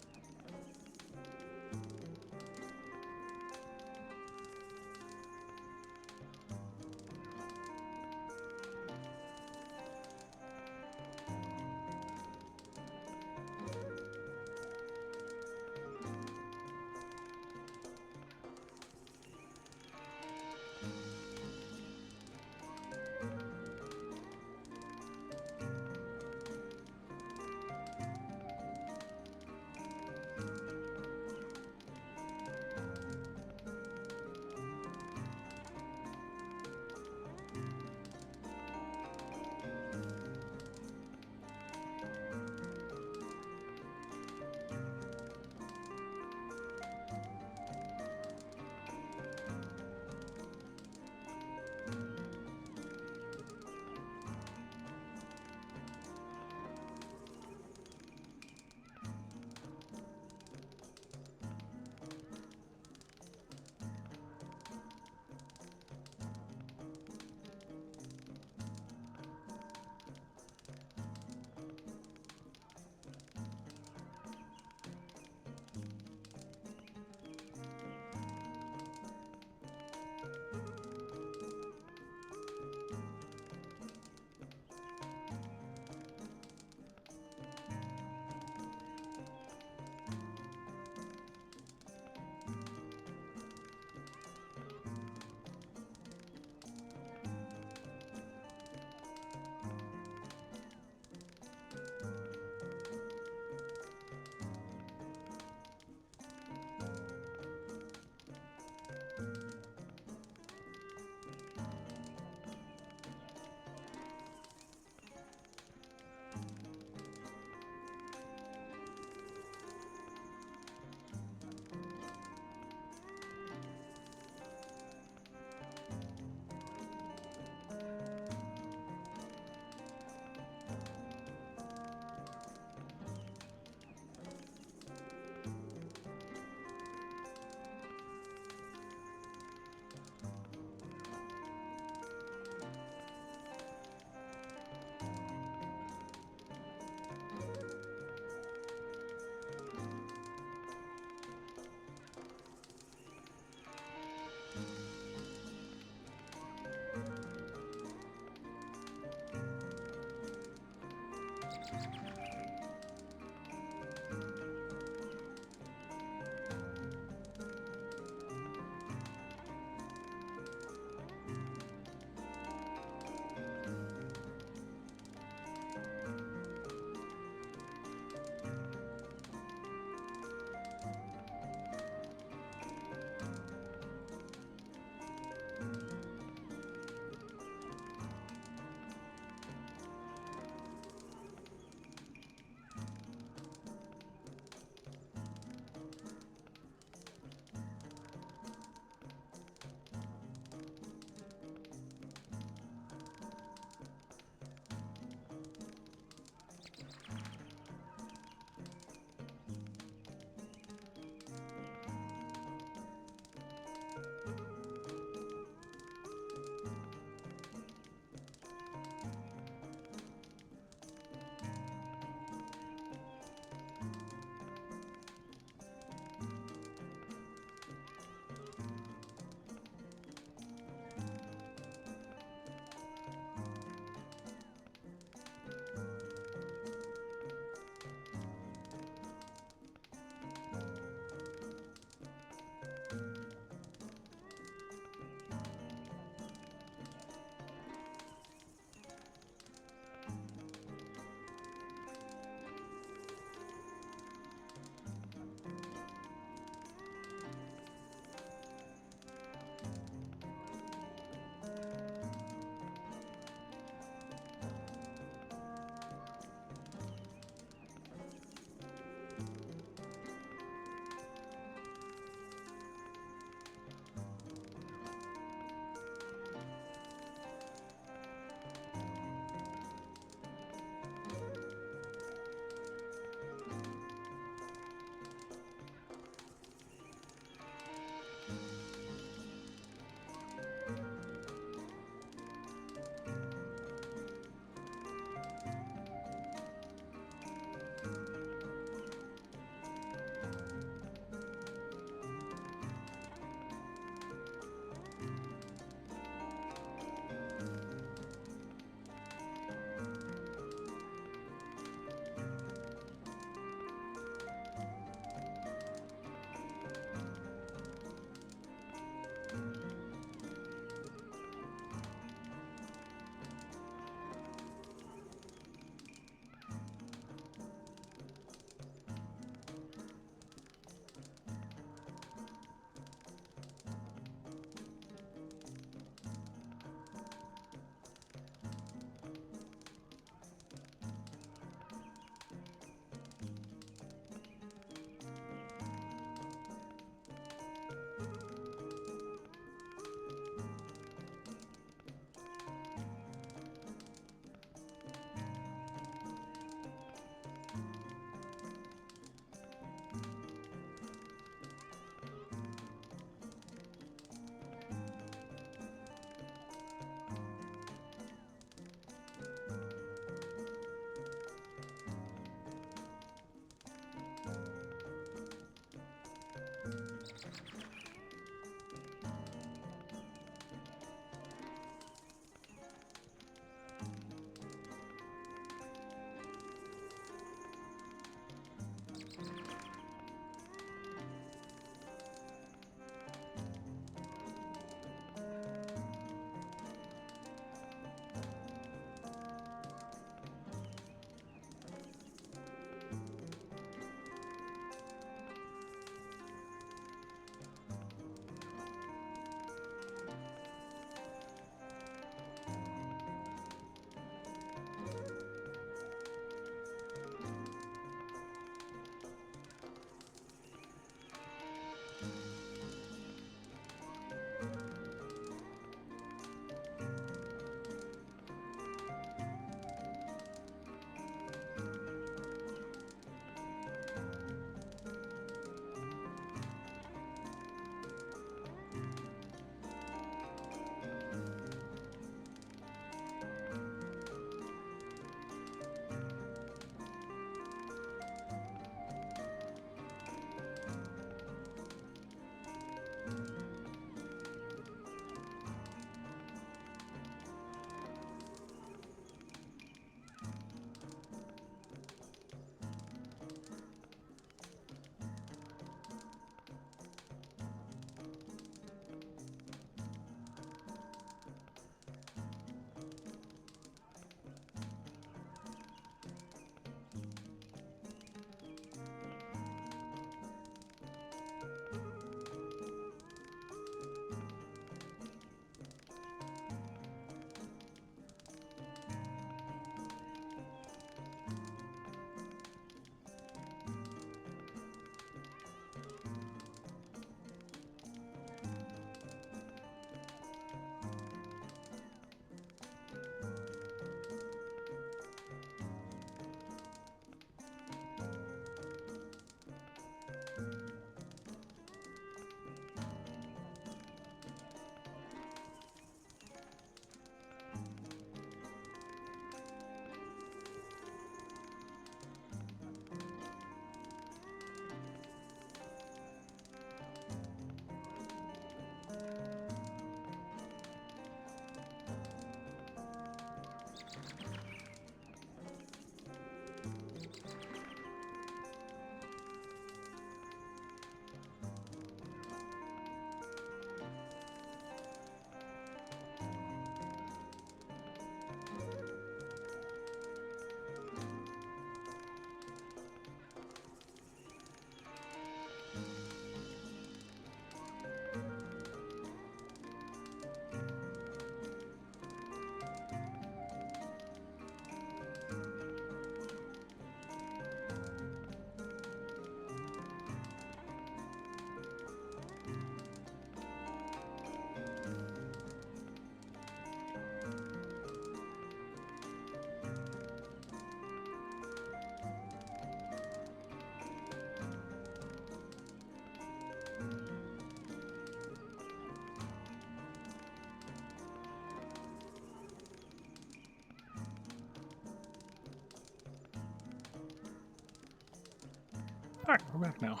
Alright, we're back now.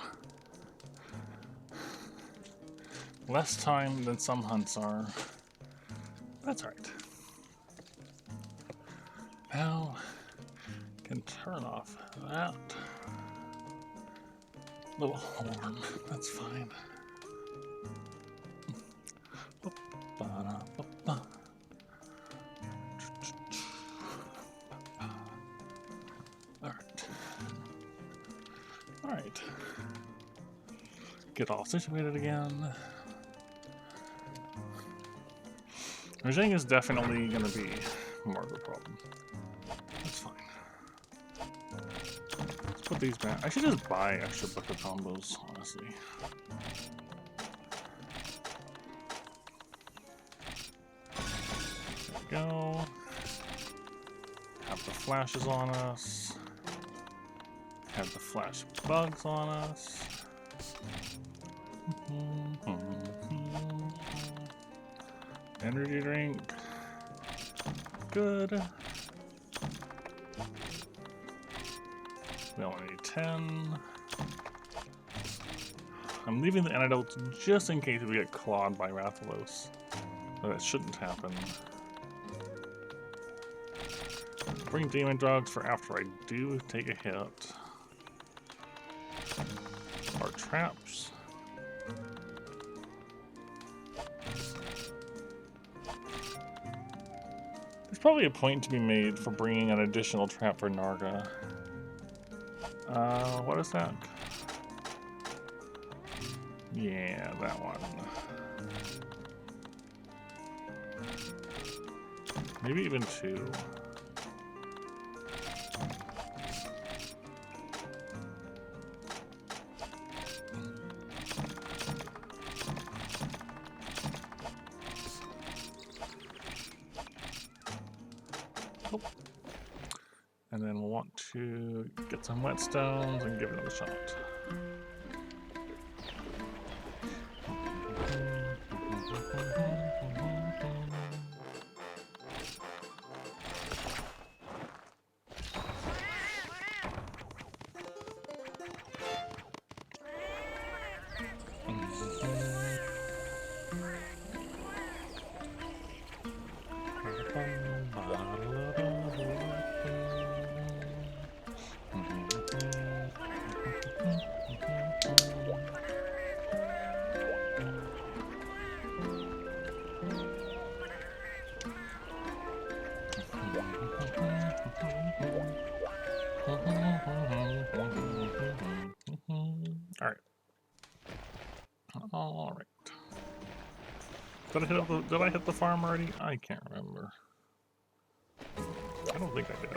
Less time than some hunts are. That's alright. Now, can turn off that little horn. That's fine. Alright. Alright. Get all situated again. Raging is definitely going to be more of a problem. That's fine. Let's put these back. I should just buy extra bucket combos, honestly. There we go. Have the flashes on us. Have the flash bugs on us. Energy drink. Good. We only need 10. I'm leaving the antidotes just in case we get clawed by Rathalos. But that shouldn't happen. Bring demon drugs for after I do take a hit. Our traps. There's probably a point to be made for bringing an additional trap for Narga. What is that? Yeah, that one. Maybe even 2. And then we'll want to get some whetstones and give it another shot. Alright. Did I hit the farm already? I can't remember. I don't think I did.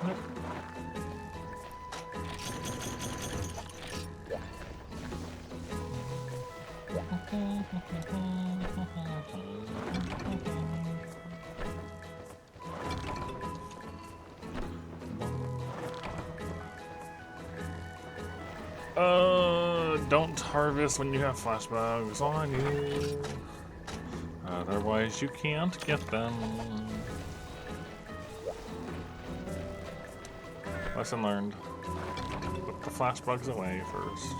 Nope. Don't harvest when you have flashbugs on you. Otherwise you can't get them. Lesson learned. Put the flashbugs away first.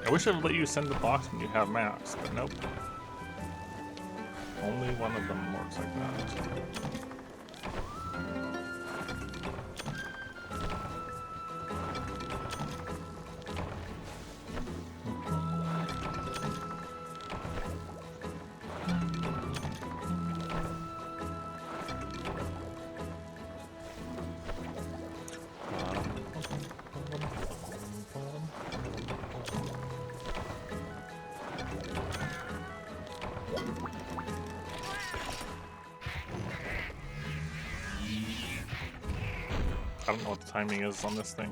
I wish I would let you send the box when you have maps, but nope. Only one of them works like that. I don't know what the timing is on this thing.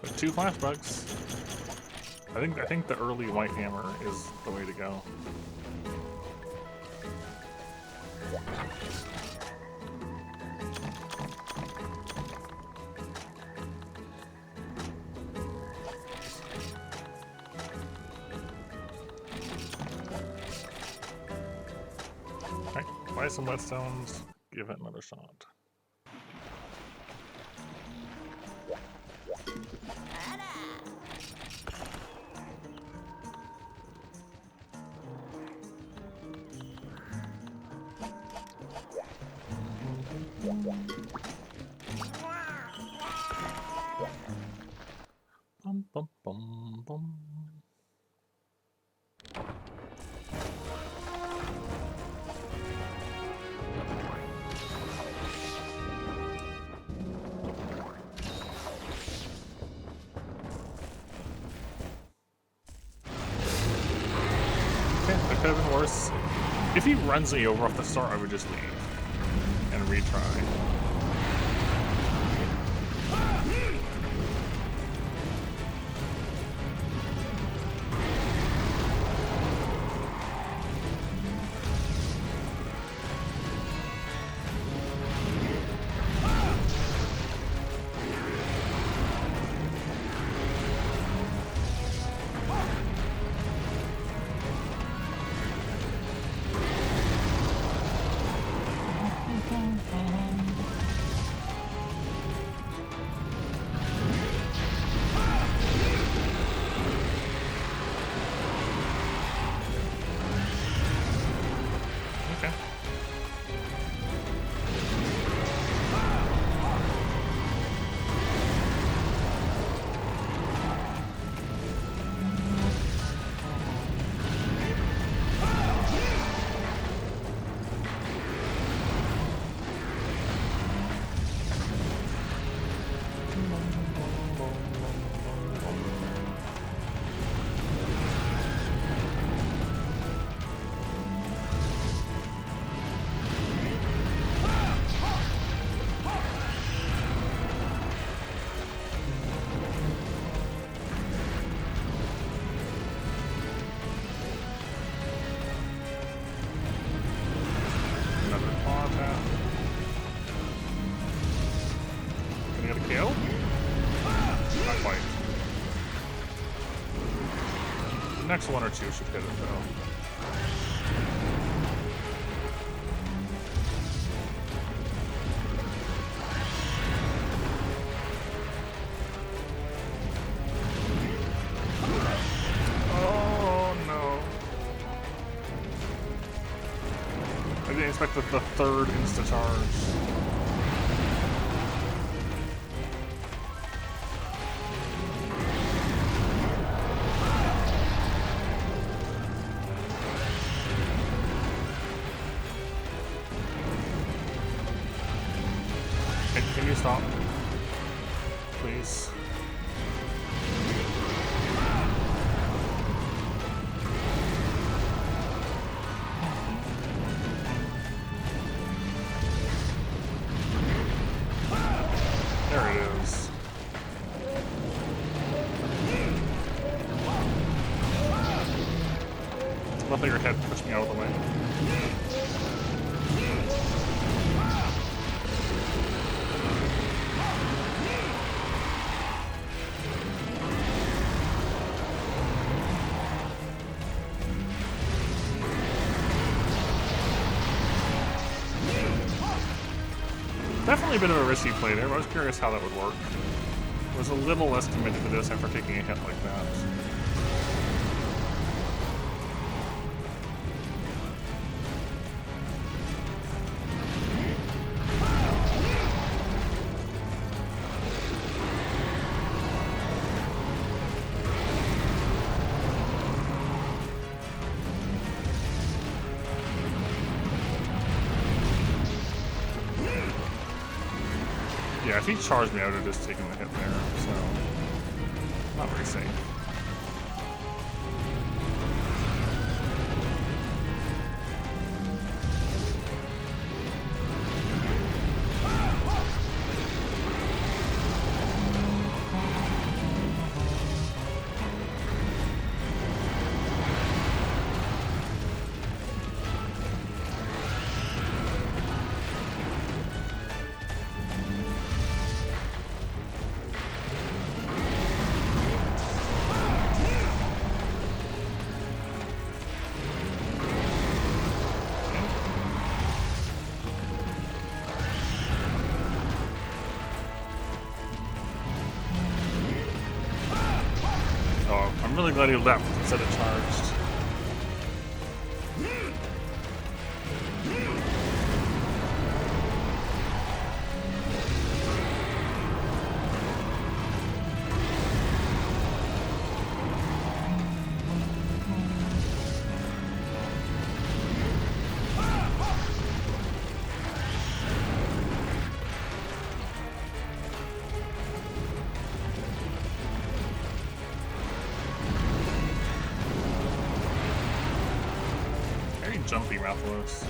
But 2 flashbugs. I think the early white hammer is the way to go. Buy some whetstones, give it another shot. Bum, bum, bum, bum. Okay, that could have been worse. If he runs me over off the start, I would just leave and retry. Okay. Another claw attack. Can I get a KO? Not quite. The next one or two should hit it though. Oh no. I didn't expect the third insta-charge. Can you stop? Please. There it is. Love how your head pushed me out of the way. Definitely a bit of a risky play there, but I was curious how that would work. I was a little less committed to this after taking a hit like that. Yeah, if he charged me, I would have just taken the hit there, so not very safe. I'm really glad he left instead of charged. Jumpy Rathalos.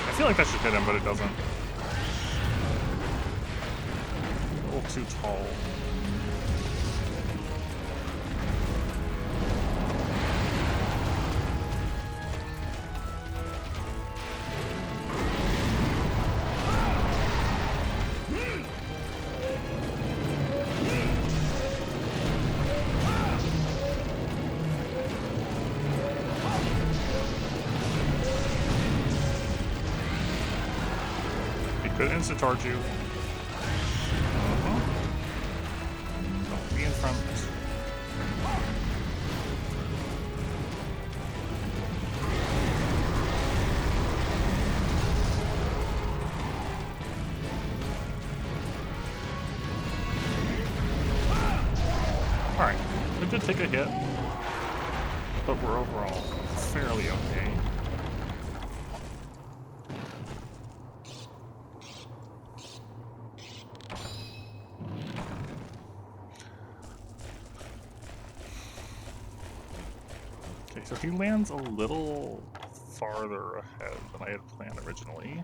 I feel like that should hit him, but it doesn't. A little too tall. Could insta-charge you. Don't be in front. Alright, we did take a hit, but we're overall fairly okay. Okay, so he lands a little farther ahead than I had planned originally.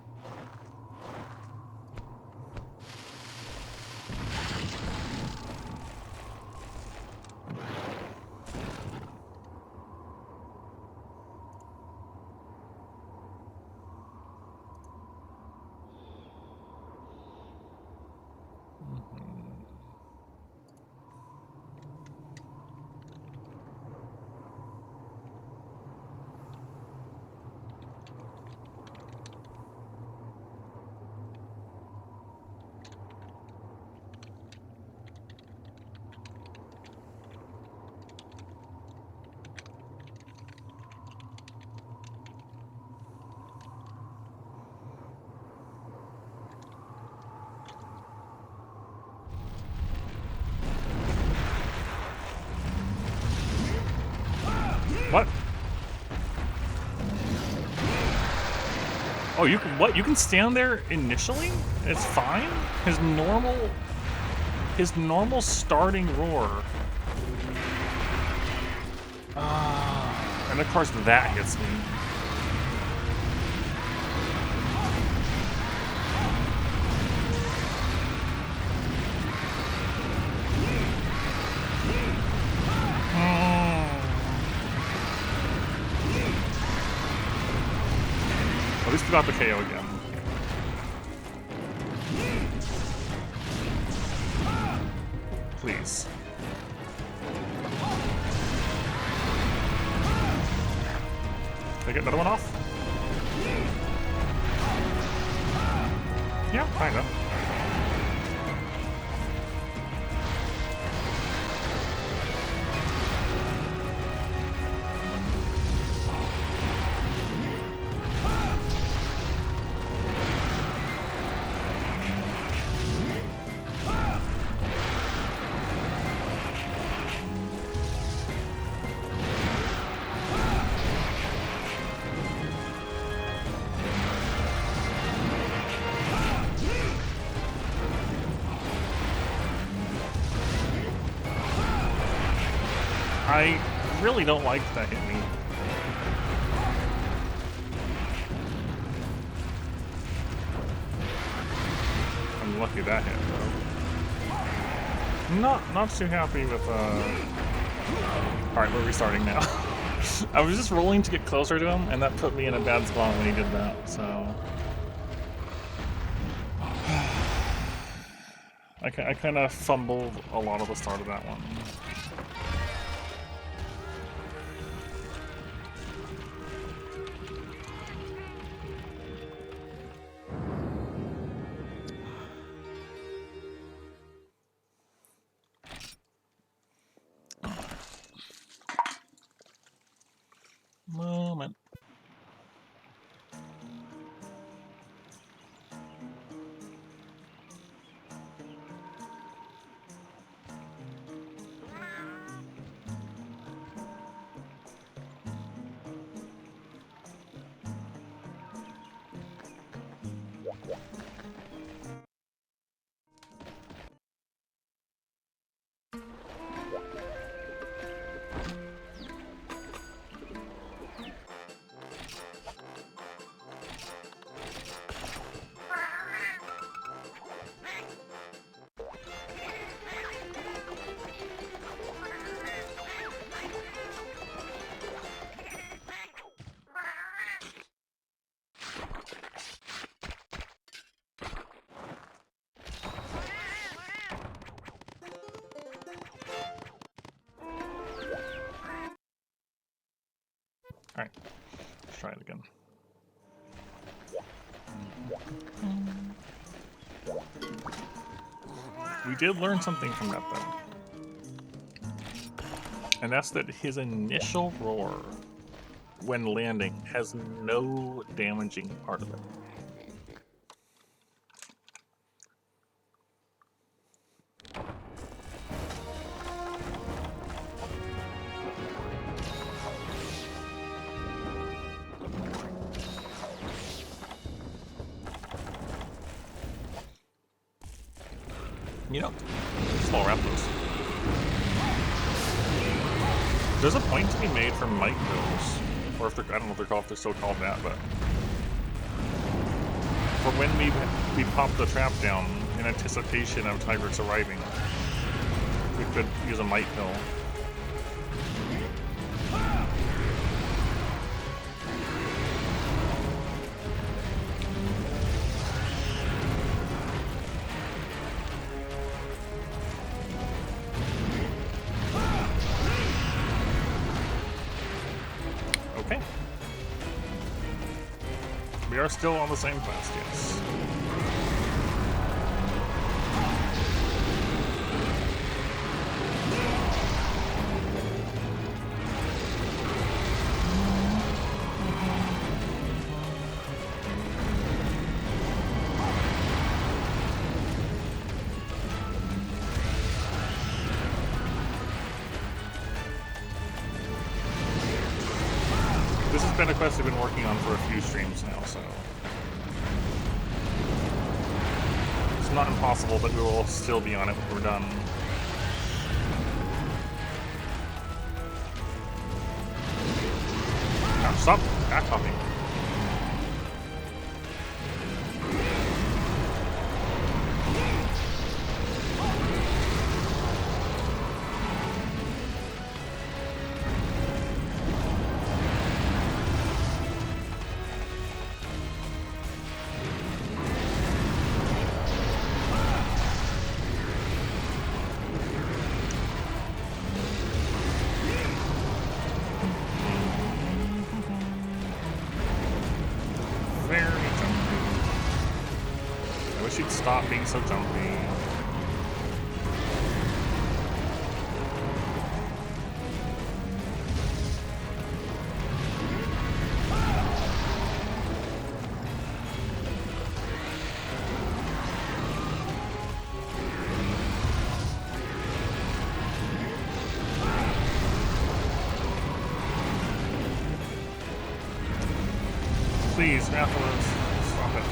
What? Oh, you can what? You can stand there initially? It's fine? His normal starting roar. And of course that hits me. At least we got the KO again. Please. Can I get another one off? Yeah, kinda. I really don't like that hit me. lucky that hit, though. Not too happy with, Alright, we're restarting now. I was just rolling to get closer to him, and that put me in a bad spot when he did that, so... I kind of fumbled a lot of the start of that one. Moment. Alright, let's try it again. We did learn something from that, though. And that's that his initial roar, when landing, has no damaging part of it. You know, small Raptors. There's a point to be made for might pills, or if they're, I don't know if they're called, if they're still called that, but for when we pop the trap down in anticipation of Tigrex arriving, we could use a might pill. Okay. We are still on the same quest, yes. This has been a quest I've been working on for a few streams now, so it's not impossible that we will still be on it when we're done. Now stop backhopping. She'd stop being so jumpy. Please, Matthews, stop it.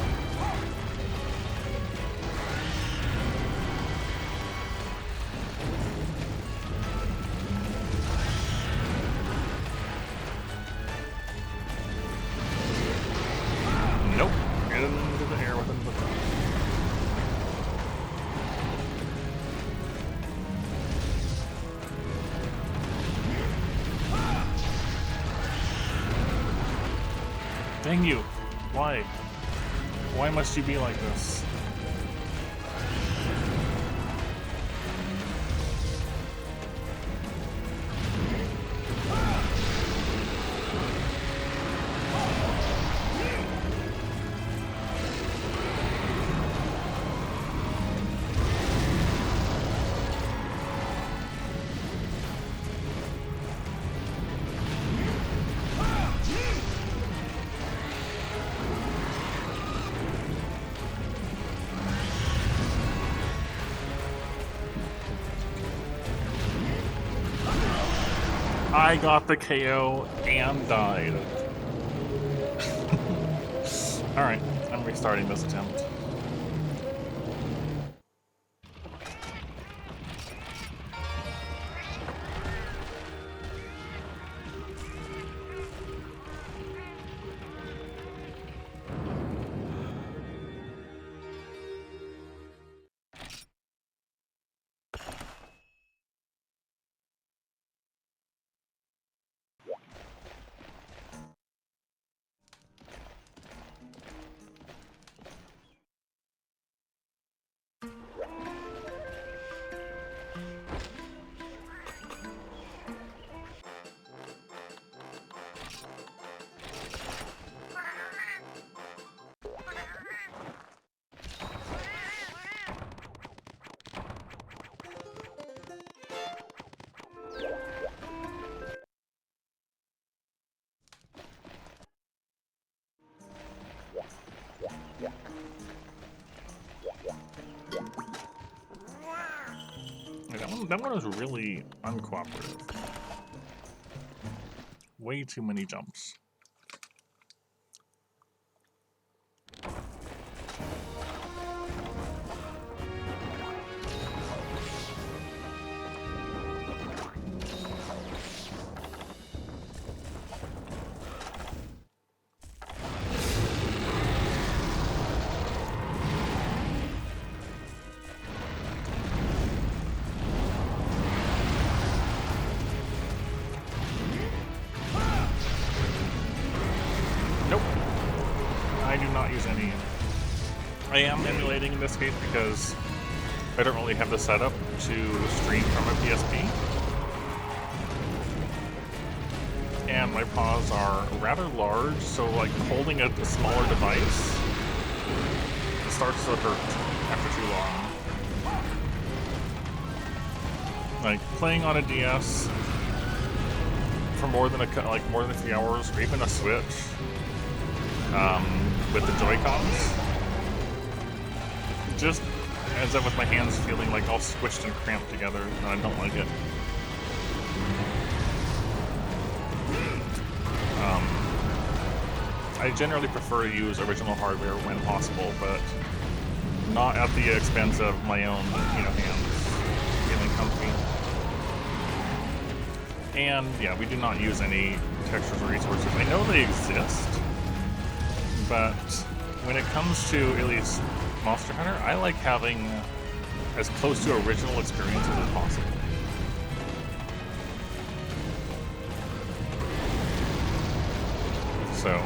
Nope. Get into the air with him. Why? Why must you be like this? I got the KO and died. Alright, I'm restarting this attempt. That one was really uncooperative. Way too many jumps. I am emulating in this case because I don't really have the setup to stream from a PSP. And my paws are rather large, so like holding a smaller device starts to hurt after too long. Like playing on a DS for more than a few hours, or even a Switch with the Joy-Cons, just ends up with my hands feeling like all squished and cramped together, and I don't like it. I generally prefer to use original hardware when possible, but not at the expense of my own, hands feeling comfy. And yeah, we do not use any textures or resources. I know they exist, but when it comes to at least Monster Hunter, I like having as close to original experiences as possible. So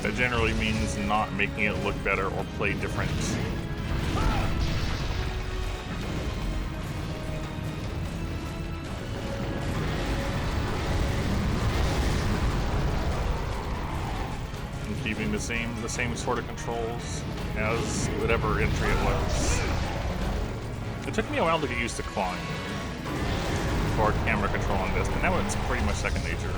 that generally means not making it look better or play different. And keeping the same sort of controls as whatever entry it was. It took me a while to get used to climb or camera control on this, but now it's pretty much second nature.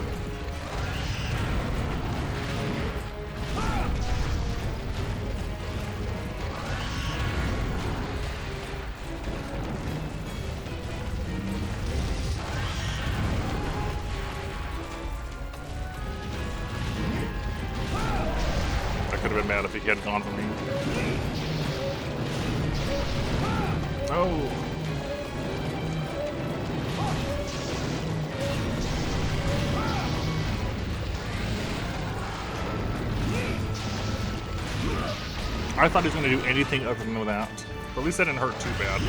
Could have been mad if he had gone for me. Oh! I thought he was going to do anything other than that, but at least that didn't hurt too bad.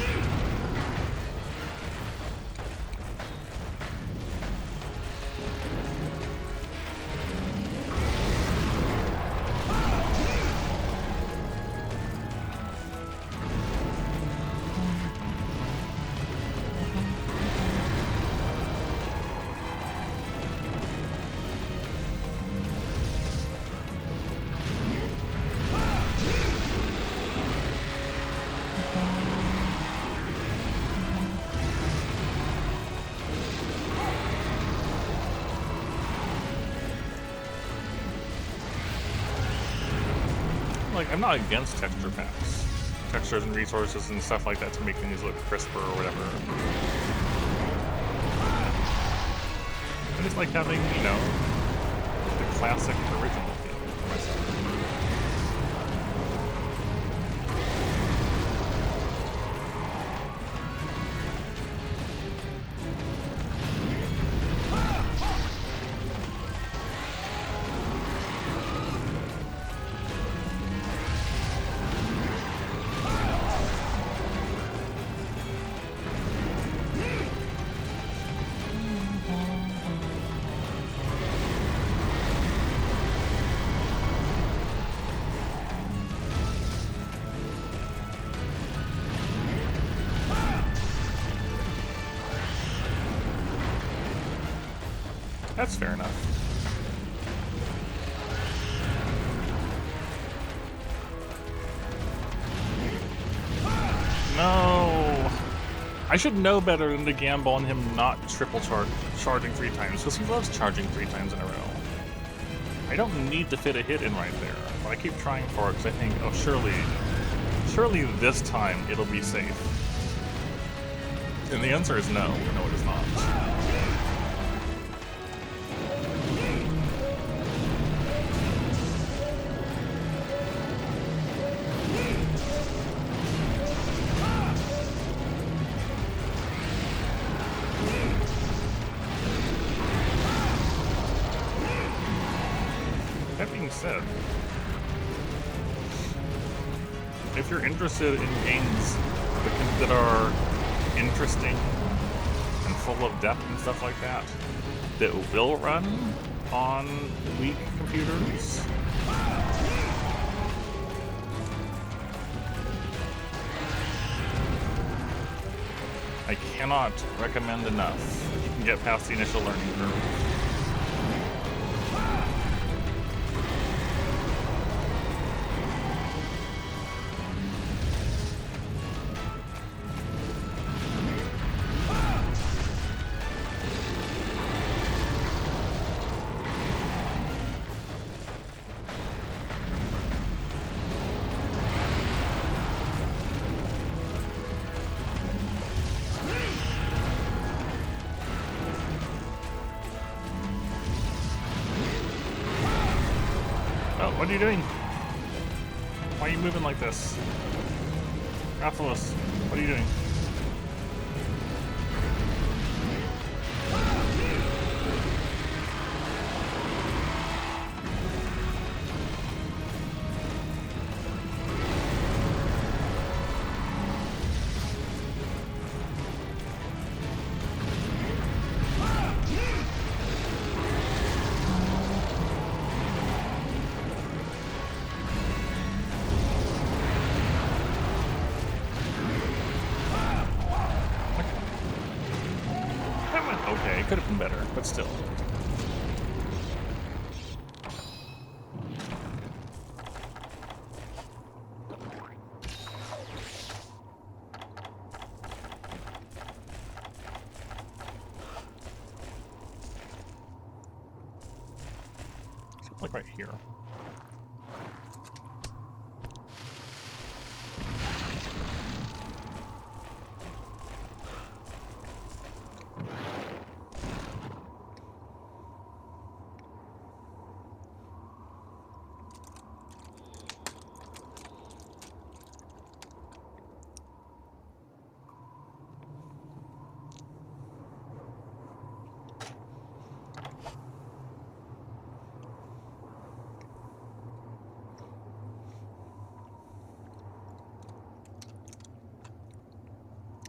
like, I'm not against texture packs. Textures and resources and stuff like that to make things look crisper or whatever. I just like having, you know, the classic original feel for myself. That's fair enough. No! I should know better than to gamble on him not charging 3 times, because he loves charging 3 times in a row. I don't need to fit a hit in right there, but I keep trying for it because I think, oh, surely this time it'll be safe. And the answer is no. No, it is not. That being said, if you're interested in games that are interesting and full of depth and stuff like that, that will run on weak computers, I cannot recommend enough if you can get past the initial learning curve. Oh, what are you doing? Why are you moving like this? Rathalos, what are you doing? Okay, it could have been better, but still. It's like right here.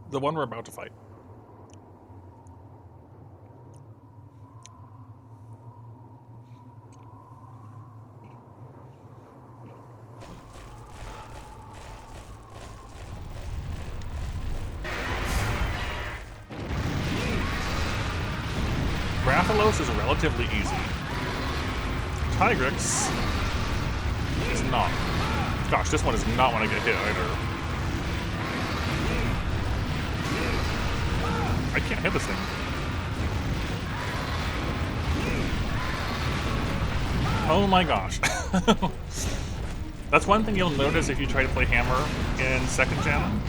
The one we're about to fight. Rathalos is relatively easy. Tigrex is not. Gosh, this one does not want to get hit either. I can't hit this thing. Oh my gosh. That's one thing you'll notice if you try to play Hammer in 2nd gen.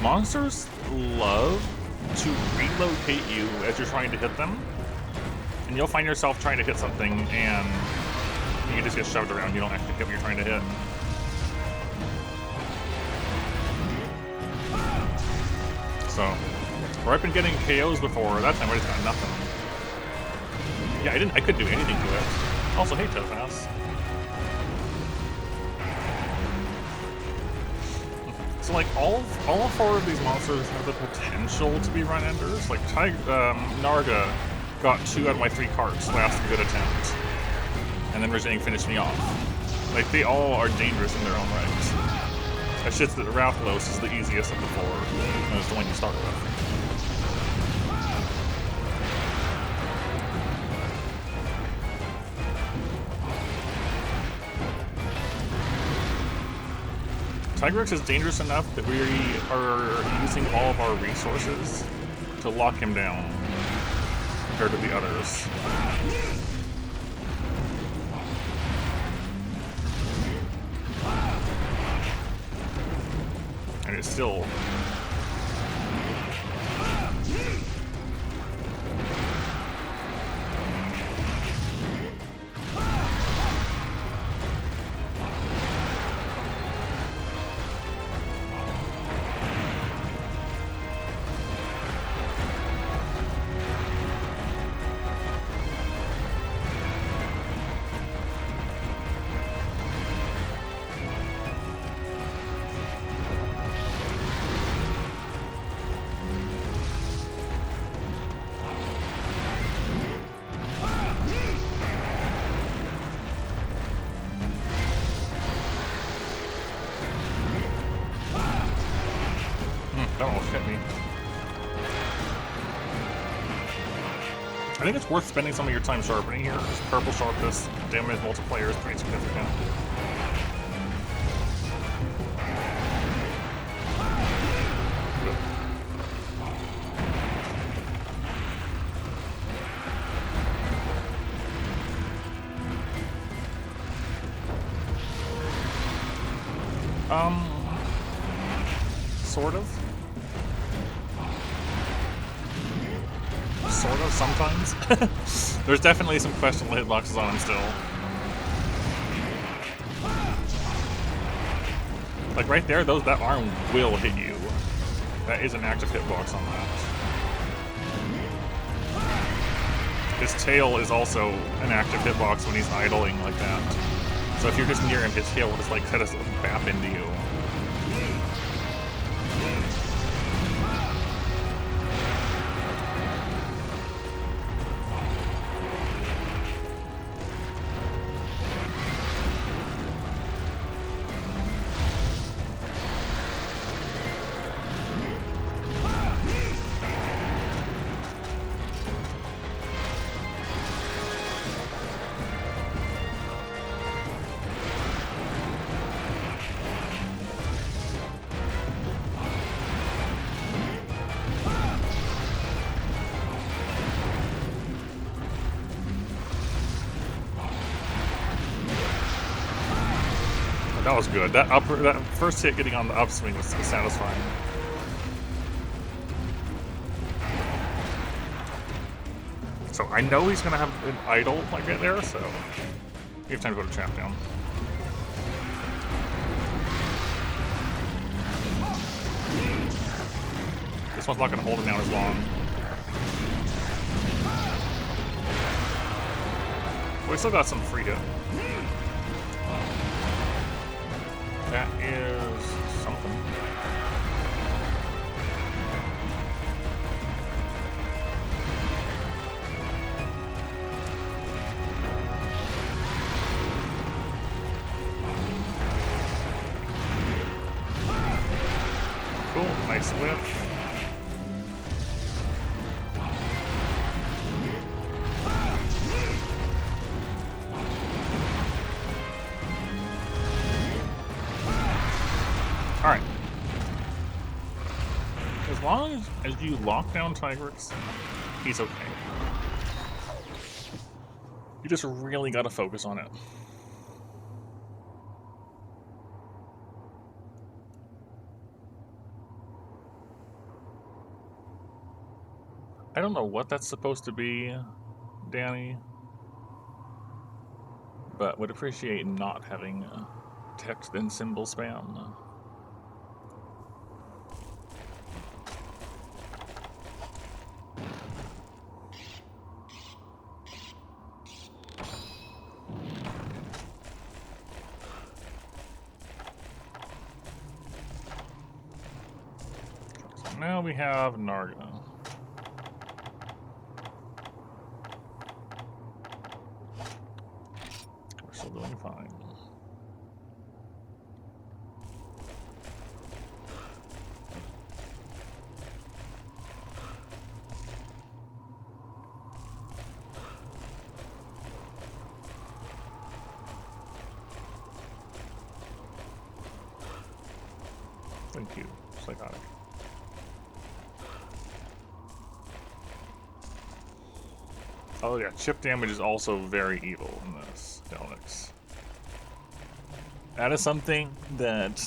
Monsters love to relocate you as you're trying to hit them. And you'll find yourself trying to hit something and you just get shoved around. You don't actually hit what you're trying to hit. So, where I've been getting KOs before, that time I just got nothing. Yeah, I couldn't do anything to it. Also, hey, Topaz. So, like, all 4 of these monsters have the potential to be run-enders. Like, Narga got 2 out of my 3 carts last good attempt. And then Rajang finished me off. Like, they all are dangerous in their own right. That shit's that Rathlos is the easiest of the 4, and it's the one you start with. Tigrex is dangerous enough that we are using all of our resources to lock him down compared to the others. And it's still... That almost hit me. I think it's worth spending some of your time sharpening here, because purple sharpness damage multiplier is pretty significant. Sort of. Sort of, sometimes. There's definitely some questionable hitboxes on him still. Like right there, that arm will hit you. That is an active hitbox on that. His tail is also an active hitbox when he's idling like that. So if you're just near him, his tail will just like set us bap into you. That was good. That first hit getting on the upswing was satisfying. So I know he's gonna have an idle like right there, so we have time to go to trap down. This one's not gonna hold him down as long. We still got some free hit. That is something. Cool, nice whiff. Alright. As long as you lock down Tigrex, he's okay. You just really gotta focus on it. I don't know what that's supposed to be, Danny, but would appreciate not having text and symbol spam. So now we have Narga. We're still doing fine. Thank you, Psychotic. Oh yeah, chip damage is also very evil in this, Delnix. That is something that,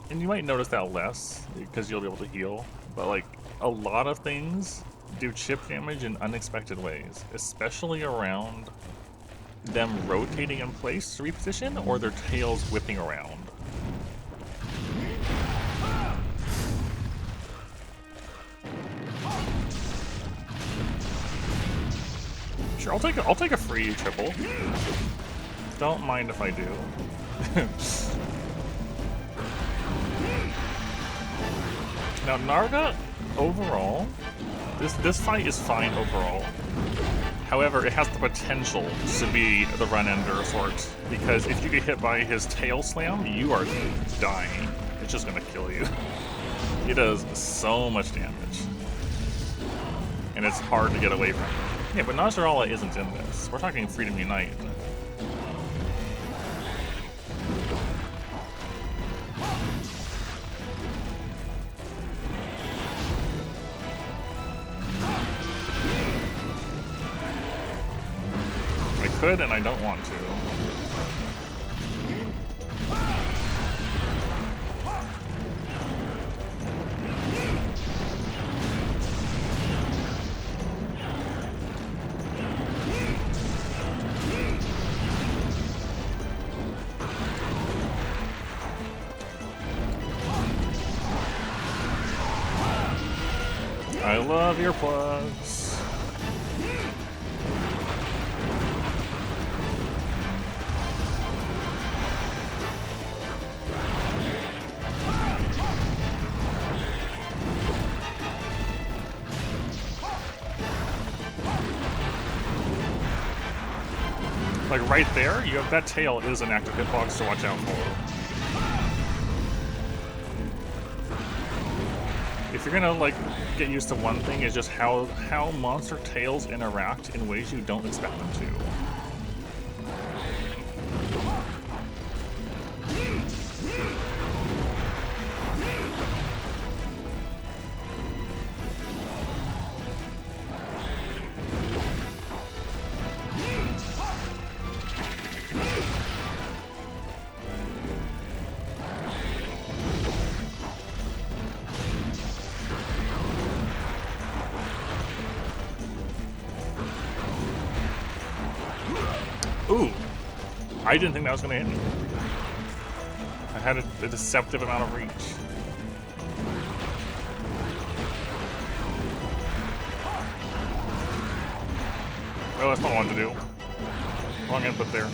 and you might notice that less because you'll be able to heal, but like a lot of things do chip damage in unexpected ways, especially around them rotating in place to reposition or their tails whipping around. Sure, I'll take a free triple. Don't mind if I do. Now Narga, overall, this fight is fine overall. However, it has the potential to be the run-ender of sorts, because if you get hit by his tail slam, you are dying. It's just gonna kill you. He does so much damage. And it's hard to get away from. Yeah, but Nasrallah isn't in this. We're talking Freedom Unite. I could, and I don't want to. I love earplugs. Like right there, you have that tail is an active hitbox to watch out for. If you're gonna like get used to one thing, is just how monster tails interact in ways you don't expect them to. Ooh, I didn't think that was gonna hit me. I had a deceptive amount of reach. Oh, that's not what I wanted to do. Wrong input there.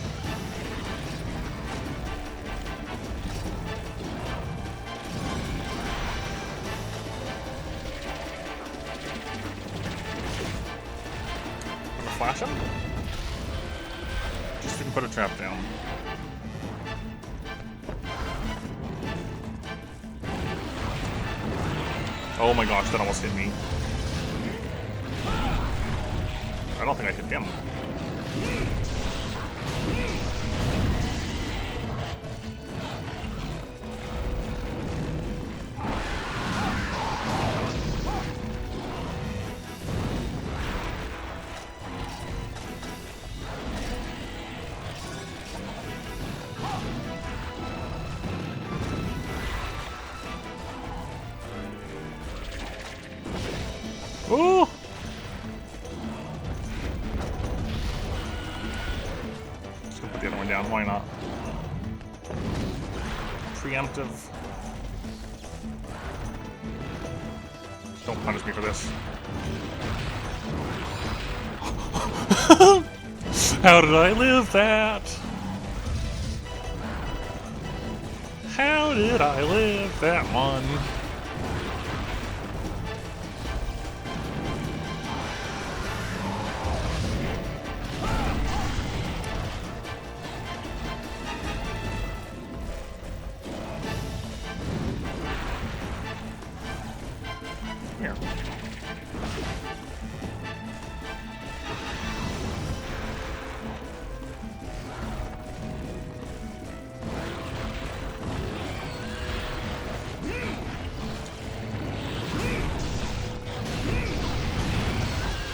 Gonna flash him? Just didn't put a trap down. Oh my gosh, that almost hit me. I don't think I hit him. Ooh, preemptive. Don't punish me for this. How did I live that? How did I live that one? Here.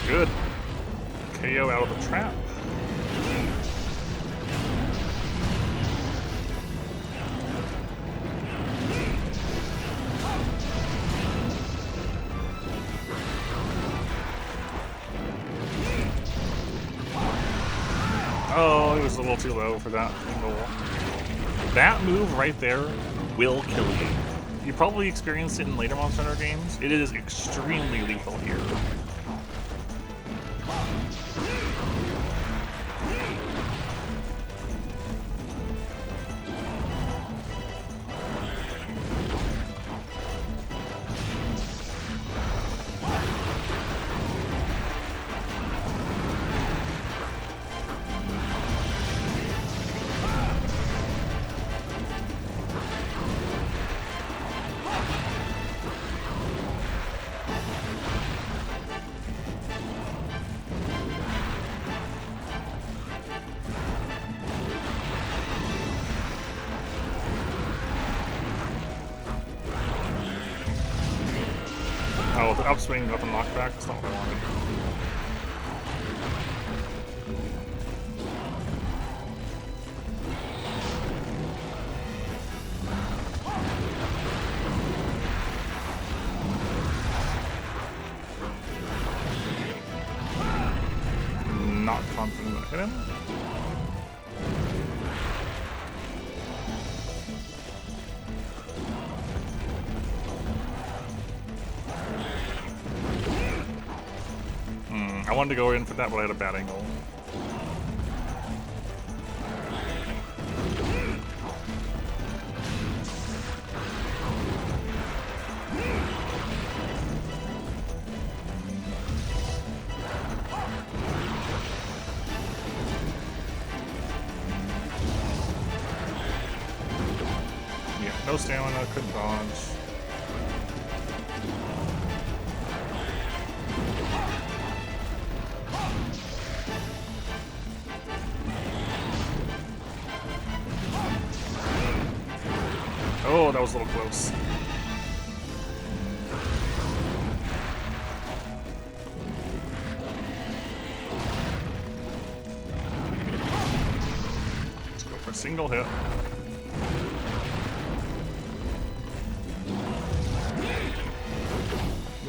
Good. KO out of the trap. Oh, it was a little too low for that angle. That move right there will kill you. You probably experienced it in later Monster Hunter games. It is extremely lethal here. Oh, the upswing got the knockback. That's not what I wanted. Not confident I hit him. I wanted to go in for that, but I had a bad angle. Yeah, no stamina, couldn't dodge. Oh, that was a little close. Let's go for a single hit.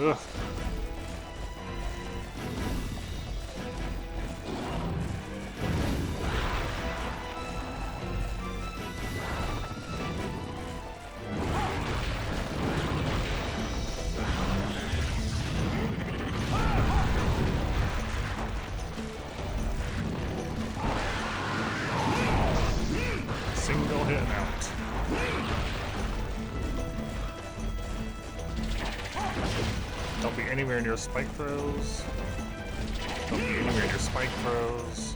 Ugh. Single hit and out. Don't be anywhere near spike throws. Don't be anywhere near spike throws.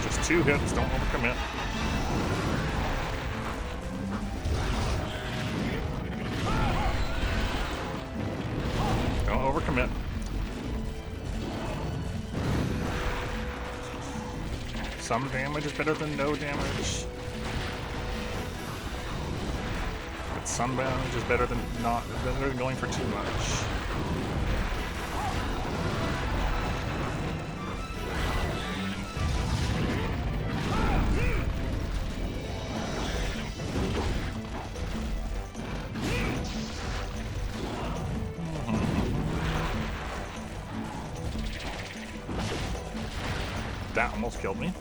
Just 2 hits, don't overcommit. Don't overcommit. Some damage is better than no damage. But some damage is better than not better than going for too much. That almost killed me.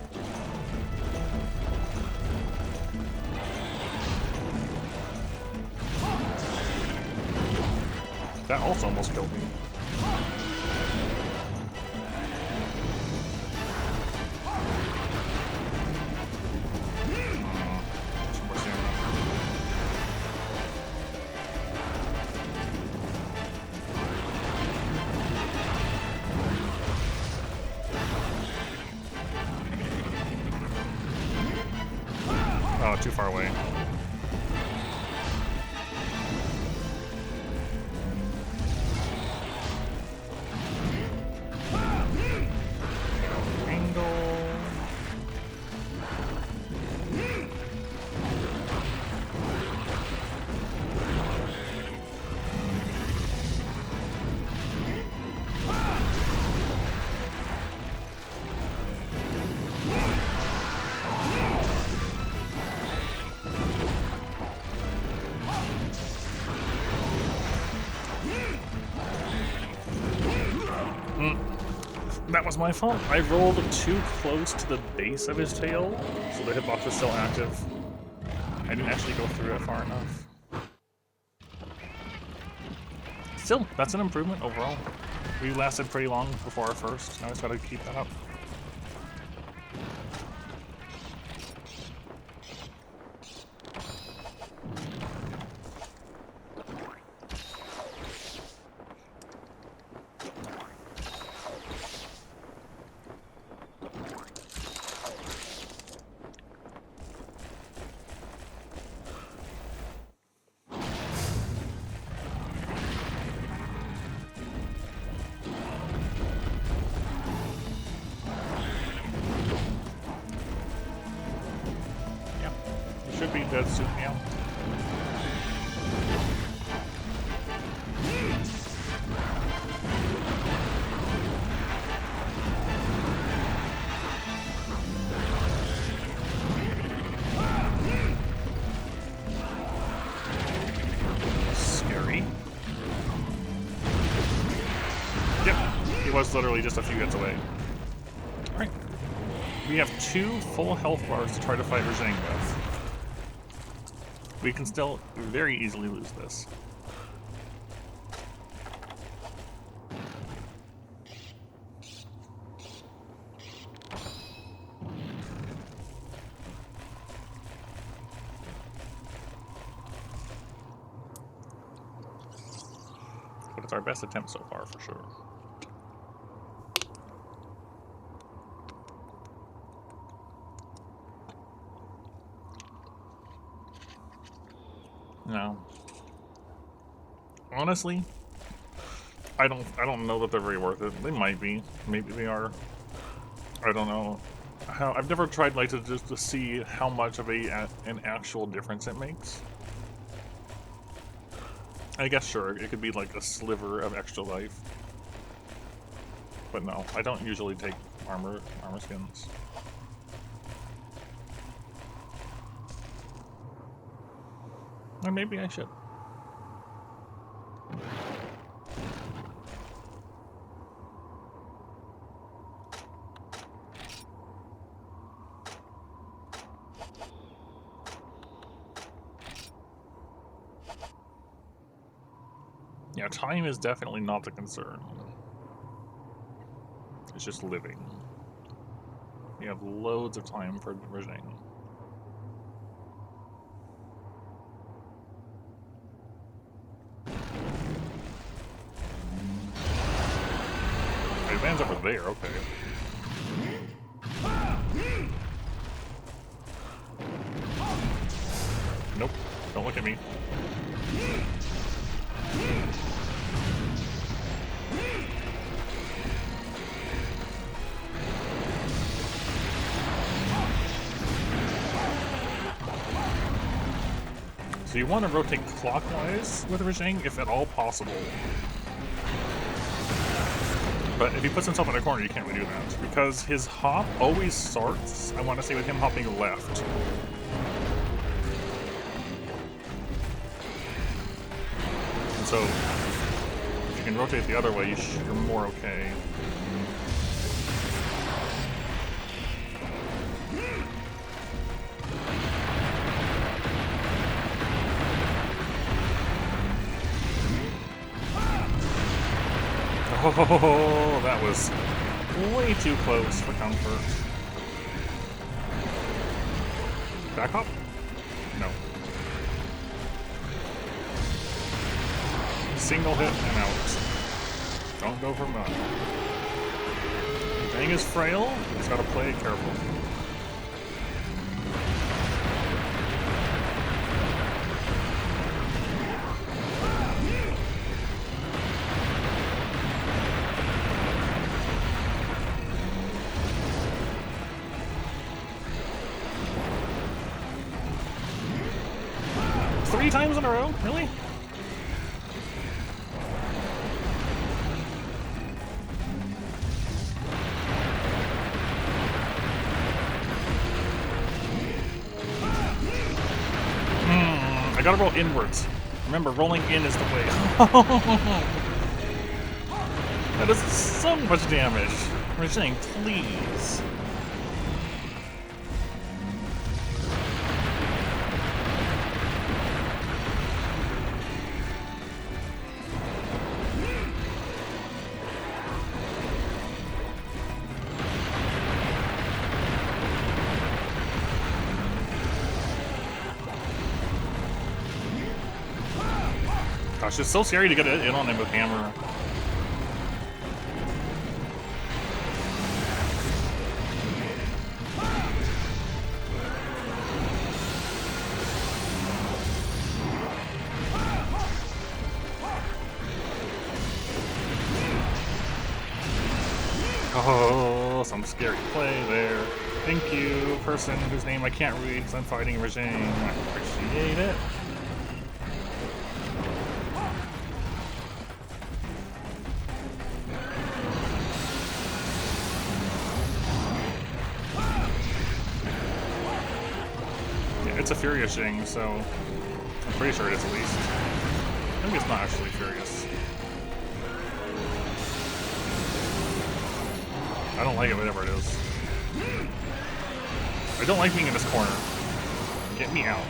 That also almost killed me. Oh, too far away. That was my fault. I rolled too close to the base of his tail, so the hitbox was still active. I didn't actually go through it far enough. Still, that's an improvement overall. We lasted pretty long before our first. Now I just gotta keep that up. Should be dead soon now. Scary. Yep, he was literally just a few hits away. Alright. We have 2 full health bars to try to fight Rajang with. We can still very easily lose this. But it's our best attempt so far, for sure. No. Honestly, I don't know that they're very worth it. They might be. Maybe they are. I don't know. I've never tried like to see how much of an actual difference it makes. I guess sure, it could be like a sliver of extra life. But no, I don't usually take armor skins. Or maybe I should. Yeah, time is definitely not the concern. It's just living. You have loads of time for bridging. It lands over there, okay. Nope, don't look at me. So you want to rotate clockwise with Rajang, if at all possible. But if he puts himself in a corner, you can't really do that. Because his hop always starts, I want to say, with him hopping left. And so, if you can rotate the other way, you're more okay. Oh, that was way too close for comfort. Back hop? No. Single hit and out. Don't go for mud. Thing is frail, just gotta play it careful. Three times in a row? Really? I gotta roll inwards. Remember, rolling in is the way. That is so much damage. We're saying, please. Gosh, it's so scary to get in on him with hammer. Oh, some scary play there. Thank you, person whose name I can't read because I'm fighting regime. I appreciate it. It's a Furious Jing, so I'm pretty sure it is at least. Maybe it's not actually Furious. I don't like it, whatever it is. I don't like being in this corner. Get me out.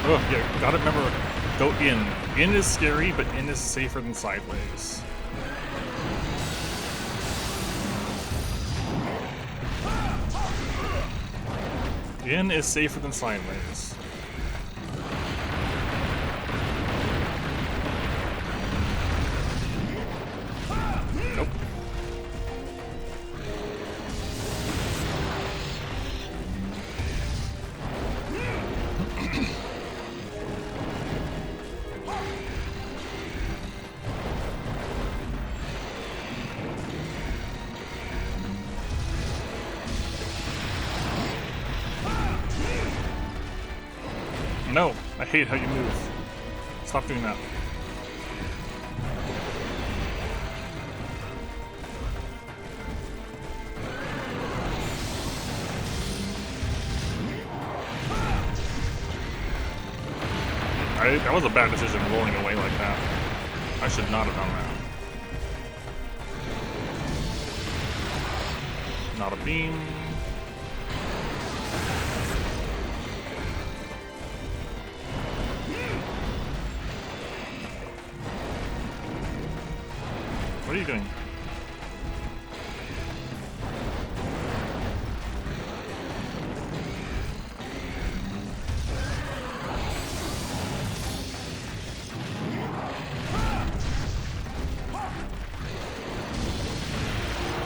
Oh, yeah, gotta remember, go in. In is scary, but in is safer than sideways. In is safer than sideways. Nope. No, I hate how you move. Stop doing that. That was a bad decision rolling away like that. I should not have done that. Not a beam. What are you doing?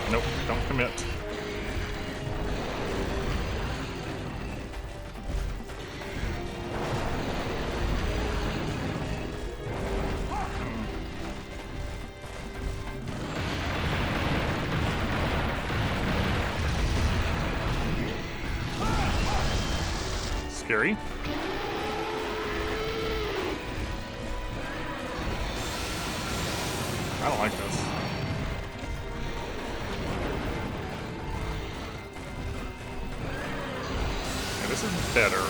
Nope, don't commit. scary. I don't like this. Yeah, this is better.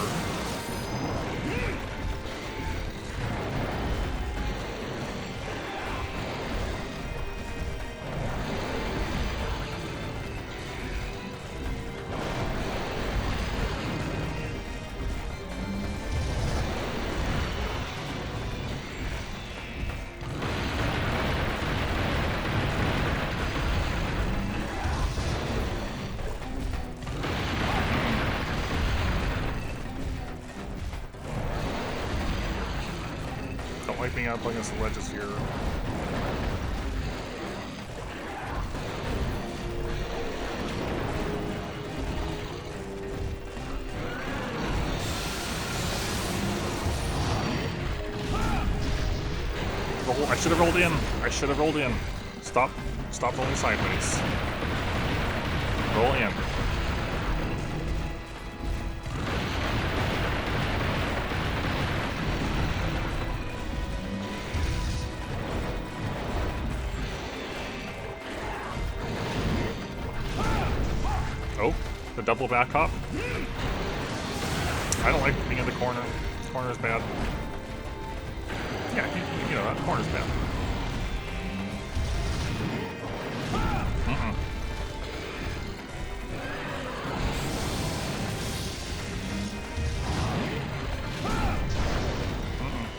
Don't like being up against the ledges here. I should have rolled in. I should have rolled in. Stop rolling sideways. Roll in. Oh, the double back hop. I don't like being in the corner. This corner is bad. Yeah, you know, that corner's bad.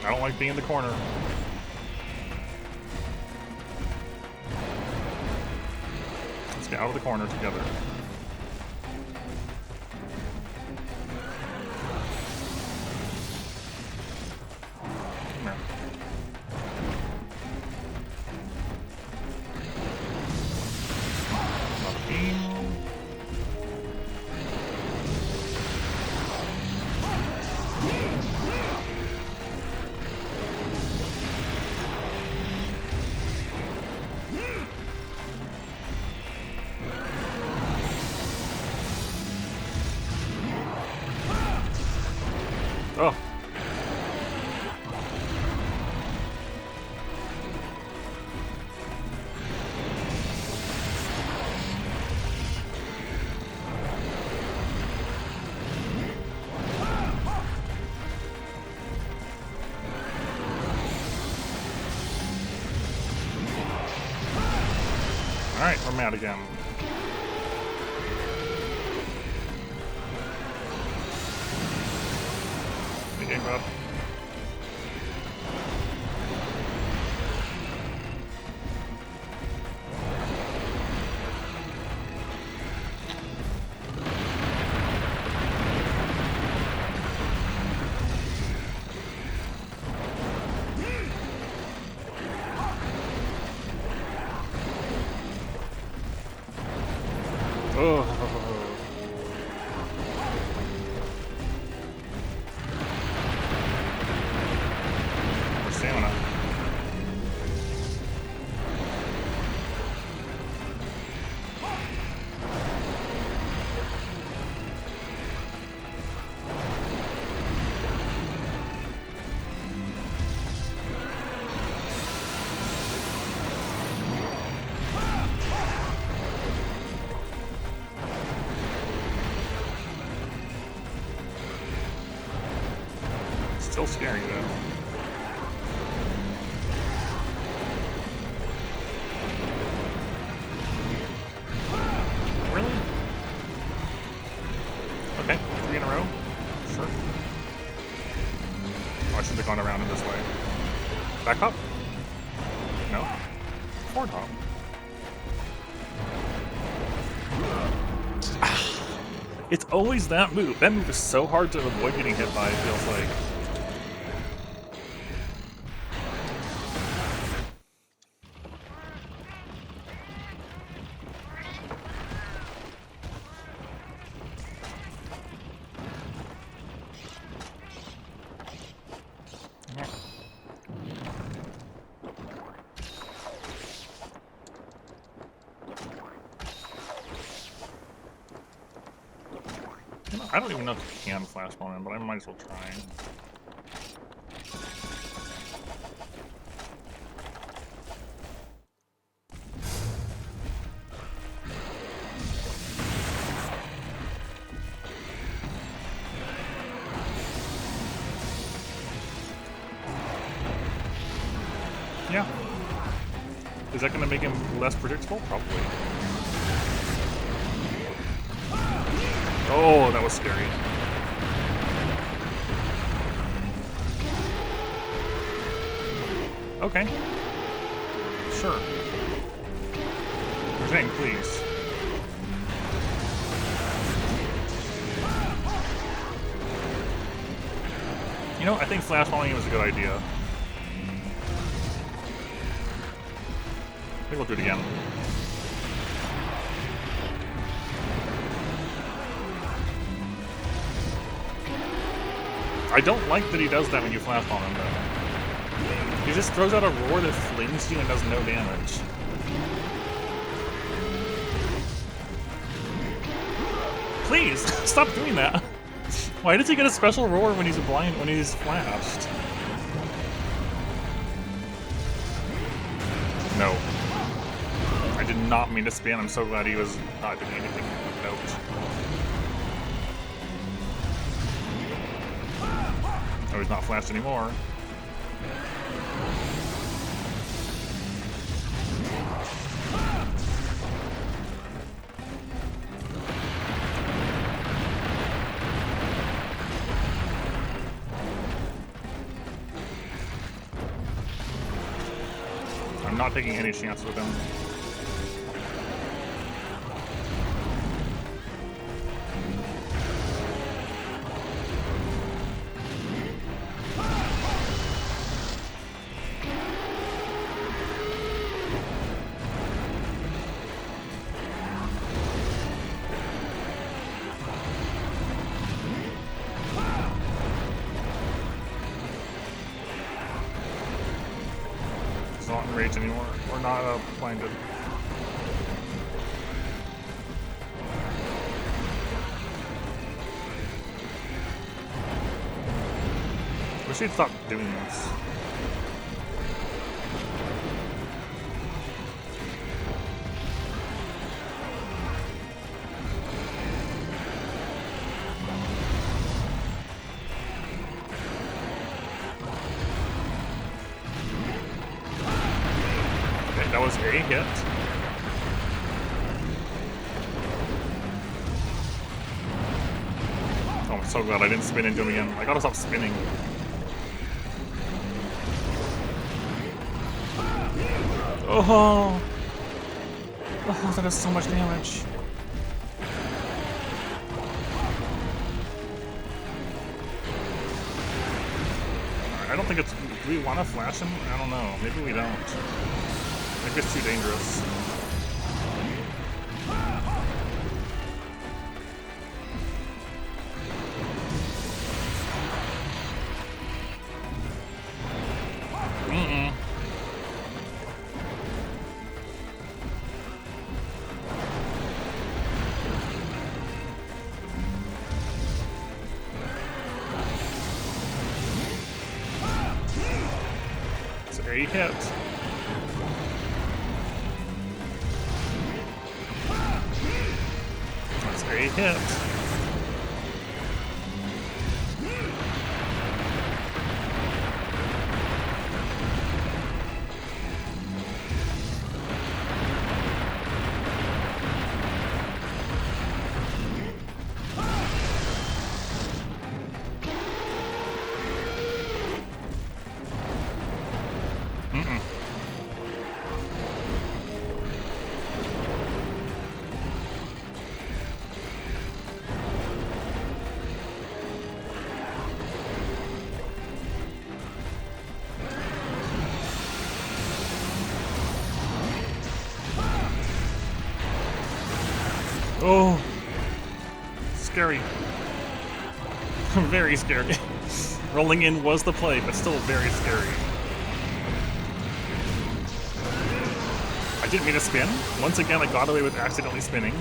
I don't like being in the corner. Let's get out of the corner together. Come here. Another beam. Oh. Alright, we're mad again. The game up. Oh. More stamina. Still scary though. Really? Okay, 3 in a row? Sure. Oh, I should have gone around in this way. Back up? No? Forward hop. It's always that move. That move is so hard to avoid getting hit by, it feels like. Come on. I don't even know if you can flash bomb him, but I might as well try. Yeah. Is that going to make him less predictable? Probably. Oh, that was scary. Okay. Sure. Zhang, please. You know, I think flash bombing was a good idea. I think we'll do it again. I don't like that he does that when you flash bomb him, though. He just throws out a roar that flings you and does no damage. Please, stop doing that. Why does he get a special roar when he's blind, when he's flashed? No. I did not mean to spin. I'm so glad he was not doing anything. Nope. Oh, he's not flashed anymore. I'm not taking any chance with him. Not enraged anymore. We're not blinded. Wish he'd stop doing this. That was a hit. Oh, I'm so glad I didn't spin into him again. I gotta stop spinning. Oh! Oh, that does so much damage. I don't think it's... Do we want to flash him? I don't know. Maybe we don't. Maybe it's too dangerous. Mm-mm. It's a hit. That's a hit. Mm-mm. Oh, scary. Very scary. Rolling in was the play, but still very scary. I didn't mean to spin. Once again, I got away with accidentally spinning.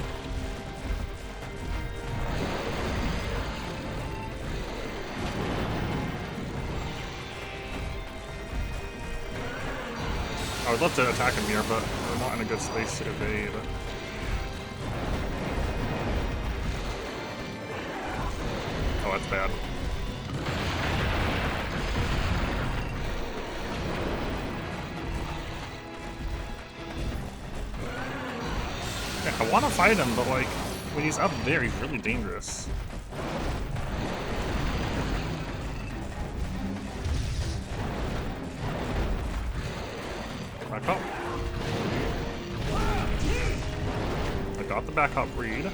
I would love to attack him here, but we're not in a good space to evade. Oh, that's bad. Yeah, I want to fight him, but like, when he's up there, he's really dangerous. Back up. I got the backup read.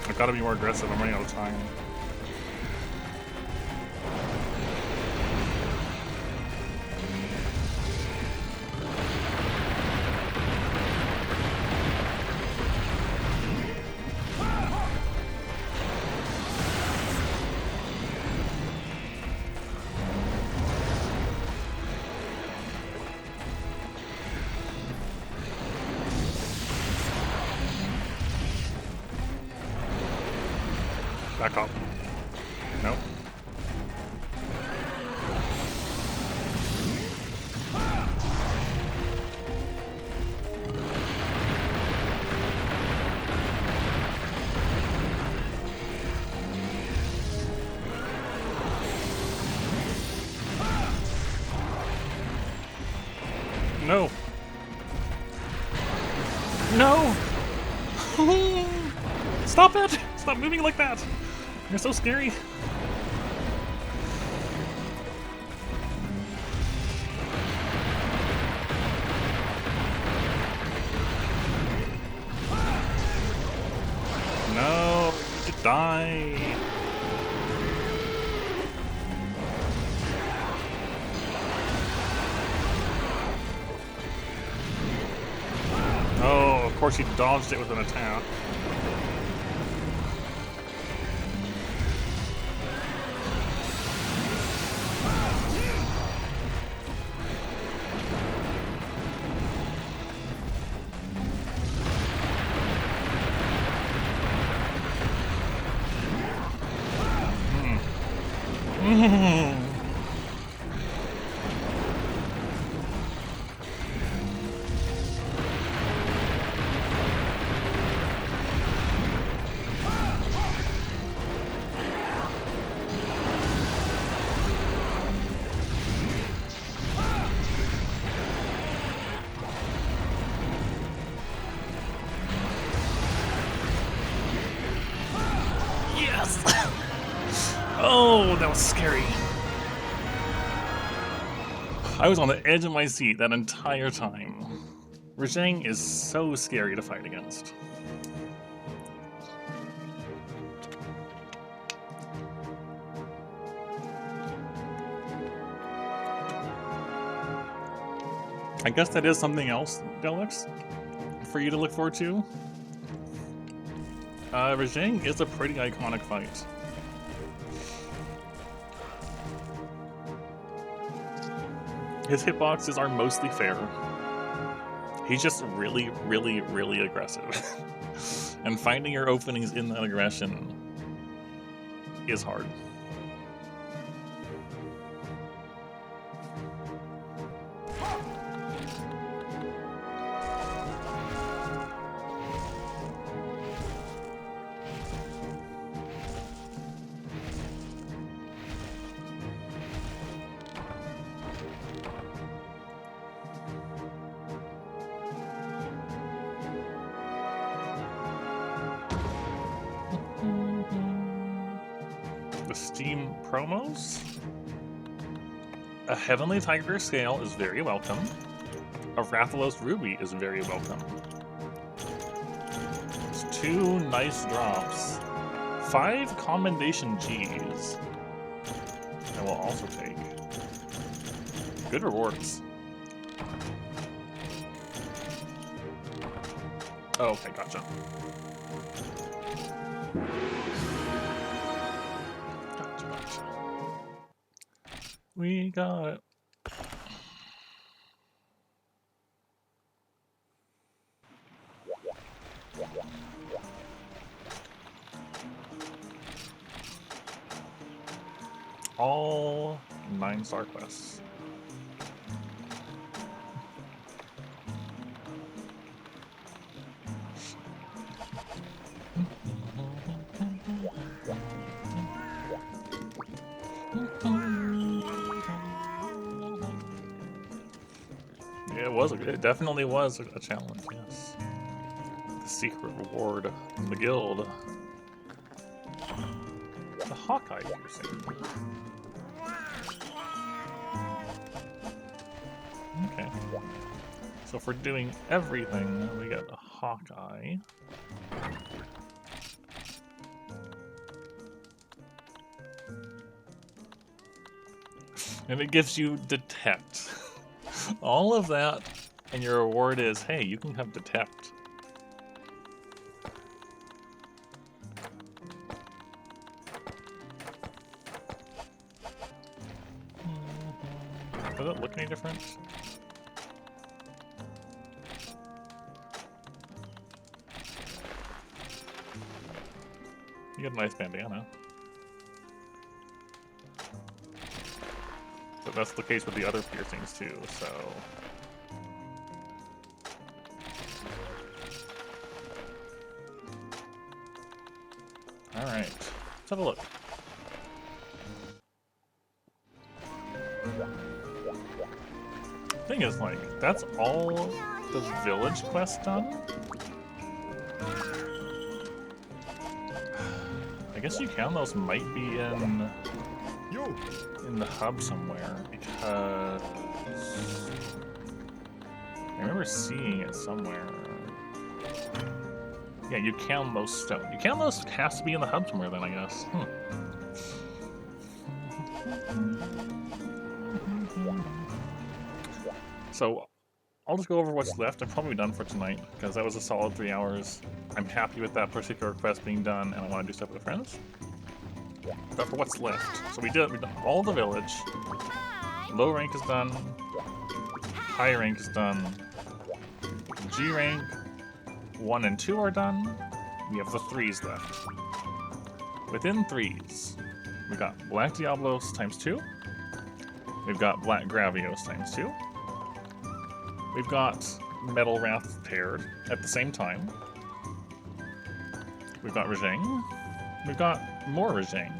I've got to be more aggressive. I'm running out of time. Back up. Nope. No. No! Stop it! Stop moving like that! You're so scary. No, you need to die. Oh, of course he dodged it with an attack. Yes! Oh, that was scary. I was on the edge of my seat that entire time. Rajang is so scary to fight against. I guess that is something else, Delix, for you to look forward to. Rajang is a pretty iconic fight. His hitboxes are mostly fair. He's just really, really, really aggressive. And finding your openings in that aggression is hard. The Steam promos? A Heavenly Tiger Scale is very welcome. A Rathalos Ruby is very welcome. It's 2 nice drops. 5 Commendation Gs. I will also take. Good rewards. Oh, okay, gotcha. Gotcha. We got it. All 9-star quests. Yeah, it definitely was a challenge, yes. The secret reward in the guild. The Hawkeye piercing. Okay. So if we're doing everything, we got a Hawkeye. And it gives you Detect. All of that, and your reward is, hey, you can have Detect. Does it look any different? You get a nice bandana. But that's the case with the other piercings too, so... Alright, let's have a look. Thing is, like, that's all the village quest done? I guess those might be in the hub somewhere, because I remember seeing it somewhere. Yeah, Ukamlos stone. Ukamlos has to be in the hub somewhere then, I guess. So, I'll just go over what's left. I'm probably done for tonight, because that was a solid 3 hours. I'm happy with that particular quest being done, and I want to do stuff with friends. But for what's left, so we've done all the village. Low rank is done. High rank is done. G rank 1 and 2 are done. We have the 3s left. Within 3s, we got Black Diablos times 2. We've got Black Gravios times 2. We've got Metal Wrath paired at the same time. We've got Rajang. We've got more Rajang.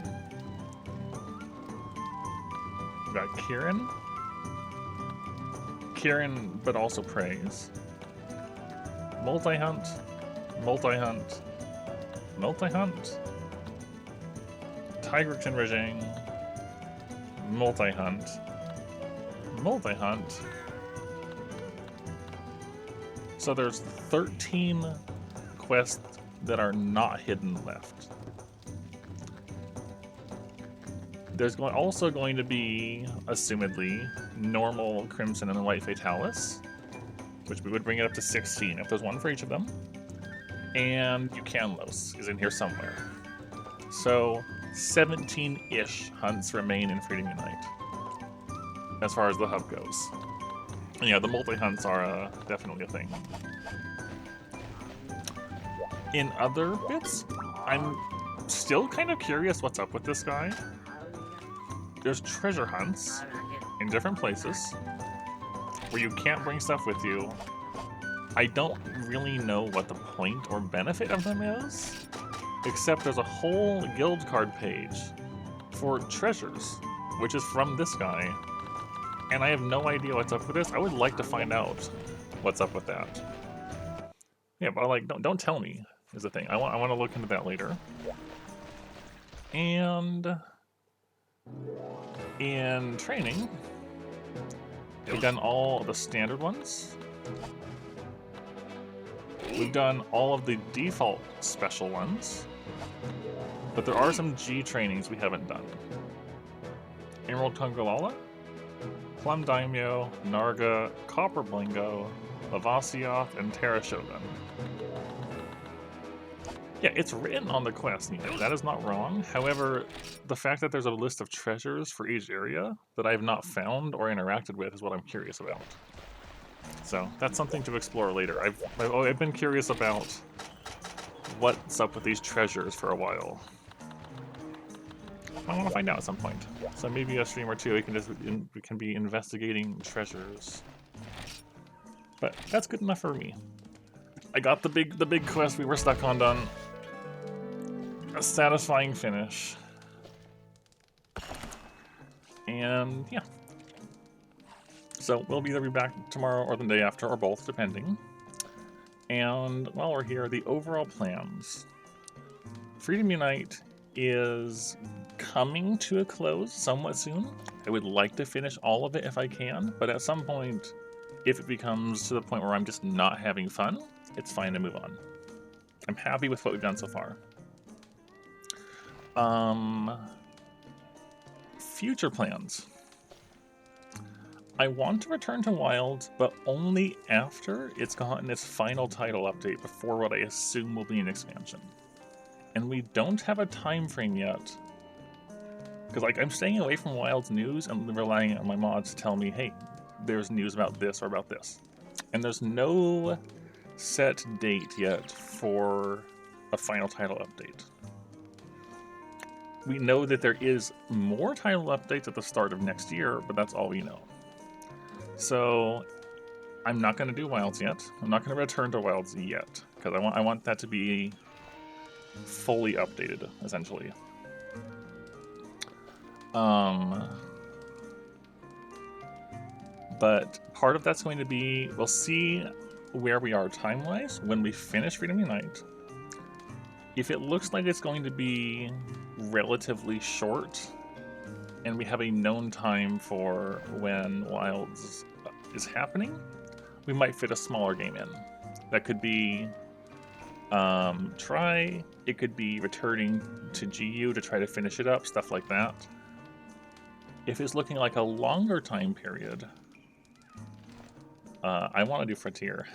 We've got Kieran. Kieran, but also Praise. Multi-hunt. Multi-hunt. Multi-hunt. Tigreton Rajang. Multi-hunt. Multi-hunt. So there's 13 quests that are not hidden left. There's also going to be, assumedly, normal Crimson and White Fatalis, which we would bring it up to 16 if there's one for each of them. And Ukamlos is in here somewhere. So 17-ish hunts remain in Freedom Unite, as far as the hub goes. And yeah, the multi-hunts are definitely a thing. In other bits, I'm still kind of curious what's up with this guy. There's treasure hunts in different places where you can't bring stuff with you. I don't really know what the point or benefit of them is, except there's a whole guild card page for treasures, which is from this guy. And I have no idea what's up with this. I would like to find out what's up with that. Yeah, but like, don't tell me is the thing. I want to look into that later. And in training, we've done all the standard ones. We've done all of the default special ones. But there are some G trainings we haven't done. Emerald Tungalala, Plum Daimyo, Narga, Copper Blingo, Lavasioth, and Terra Shogun. Yeah, it's written on the quest, you know, that is not wrong. However, the fact that there's a list of treasures for each area that I have not found or interacted with is what I'm curious about. So that's something to explore later. I've been curious about what's up with these treasures for a while. I want to find out at some point. So maybe a stream or two we can be investigating treasures. But that's good enough for me. I got the big quest we were stuck on done. A satisfying finish. And yeah. So we'll either be back tomorrow or the day after, or both, depending. And while we're here, the overall plans. Freedom Unite is coming to a close somewhat soon. I would like to finish all of it if I can, but at some point, if it becomes to the point where I'm just not having fun, it's fine to move on. I'm happy with what we've done so far. Future plans. I want to return to Wild, but only after it's gotten its final title update before what I assume will be an expansion. And we don't have a time frame yet. Because like I'm staying away from Wild's news and relying on my mods to tell me, hey, there's news about this or about this. And there's no set date yet for a final title update. We know that there is more title updates at the start of next year, but that's all we know. So I'm not going to do Wilds yet. I'm not going to return to Wilds yet, because I want that to be fully updated, essentially. But part of that's going to be, we'll see where we are time-wise when we finish Freedom Unite. If it looks like it's going to be relatively short, and we have a known time for when Wilds is happening, we might fit a smaller game in. That could be Try, it could be returning to GU to try to finish it up, stuff like that. If it's looking like a longer time period, I want to do Frontier.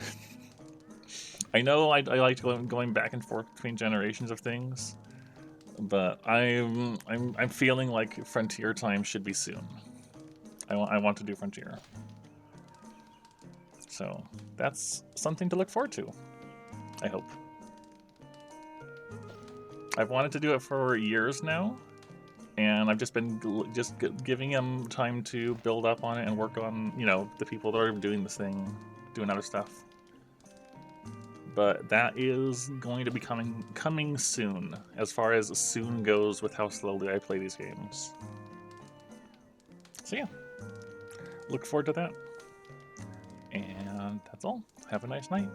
I know I liked going back and forth between generations of things, but I'm feeling like Frontier time should be soon. I want to do Frontier. So that's something to look forward to, I hope. I've wanted to do it for years now, and I've just been giving him time to build up on it and work on, you know, the people that are doing this thing, doing other stuff. But that is going to be coming soon, as far as soon goes with how slowly I play these games. So yeah, look forward to that. And that's all. Have a nice night.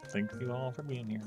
Thank you all for being here.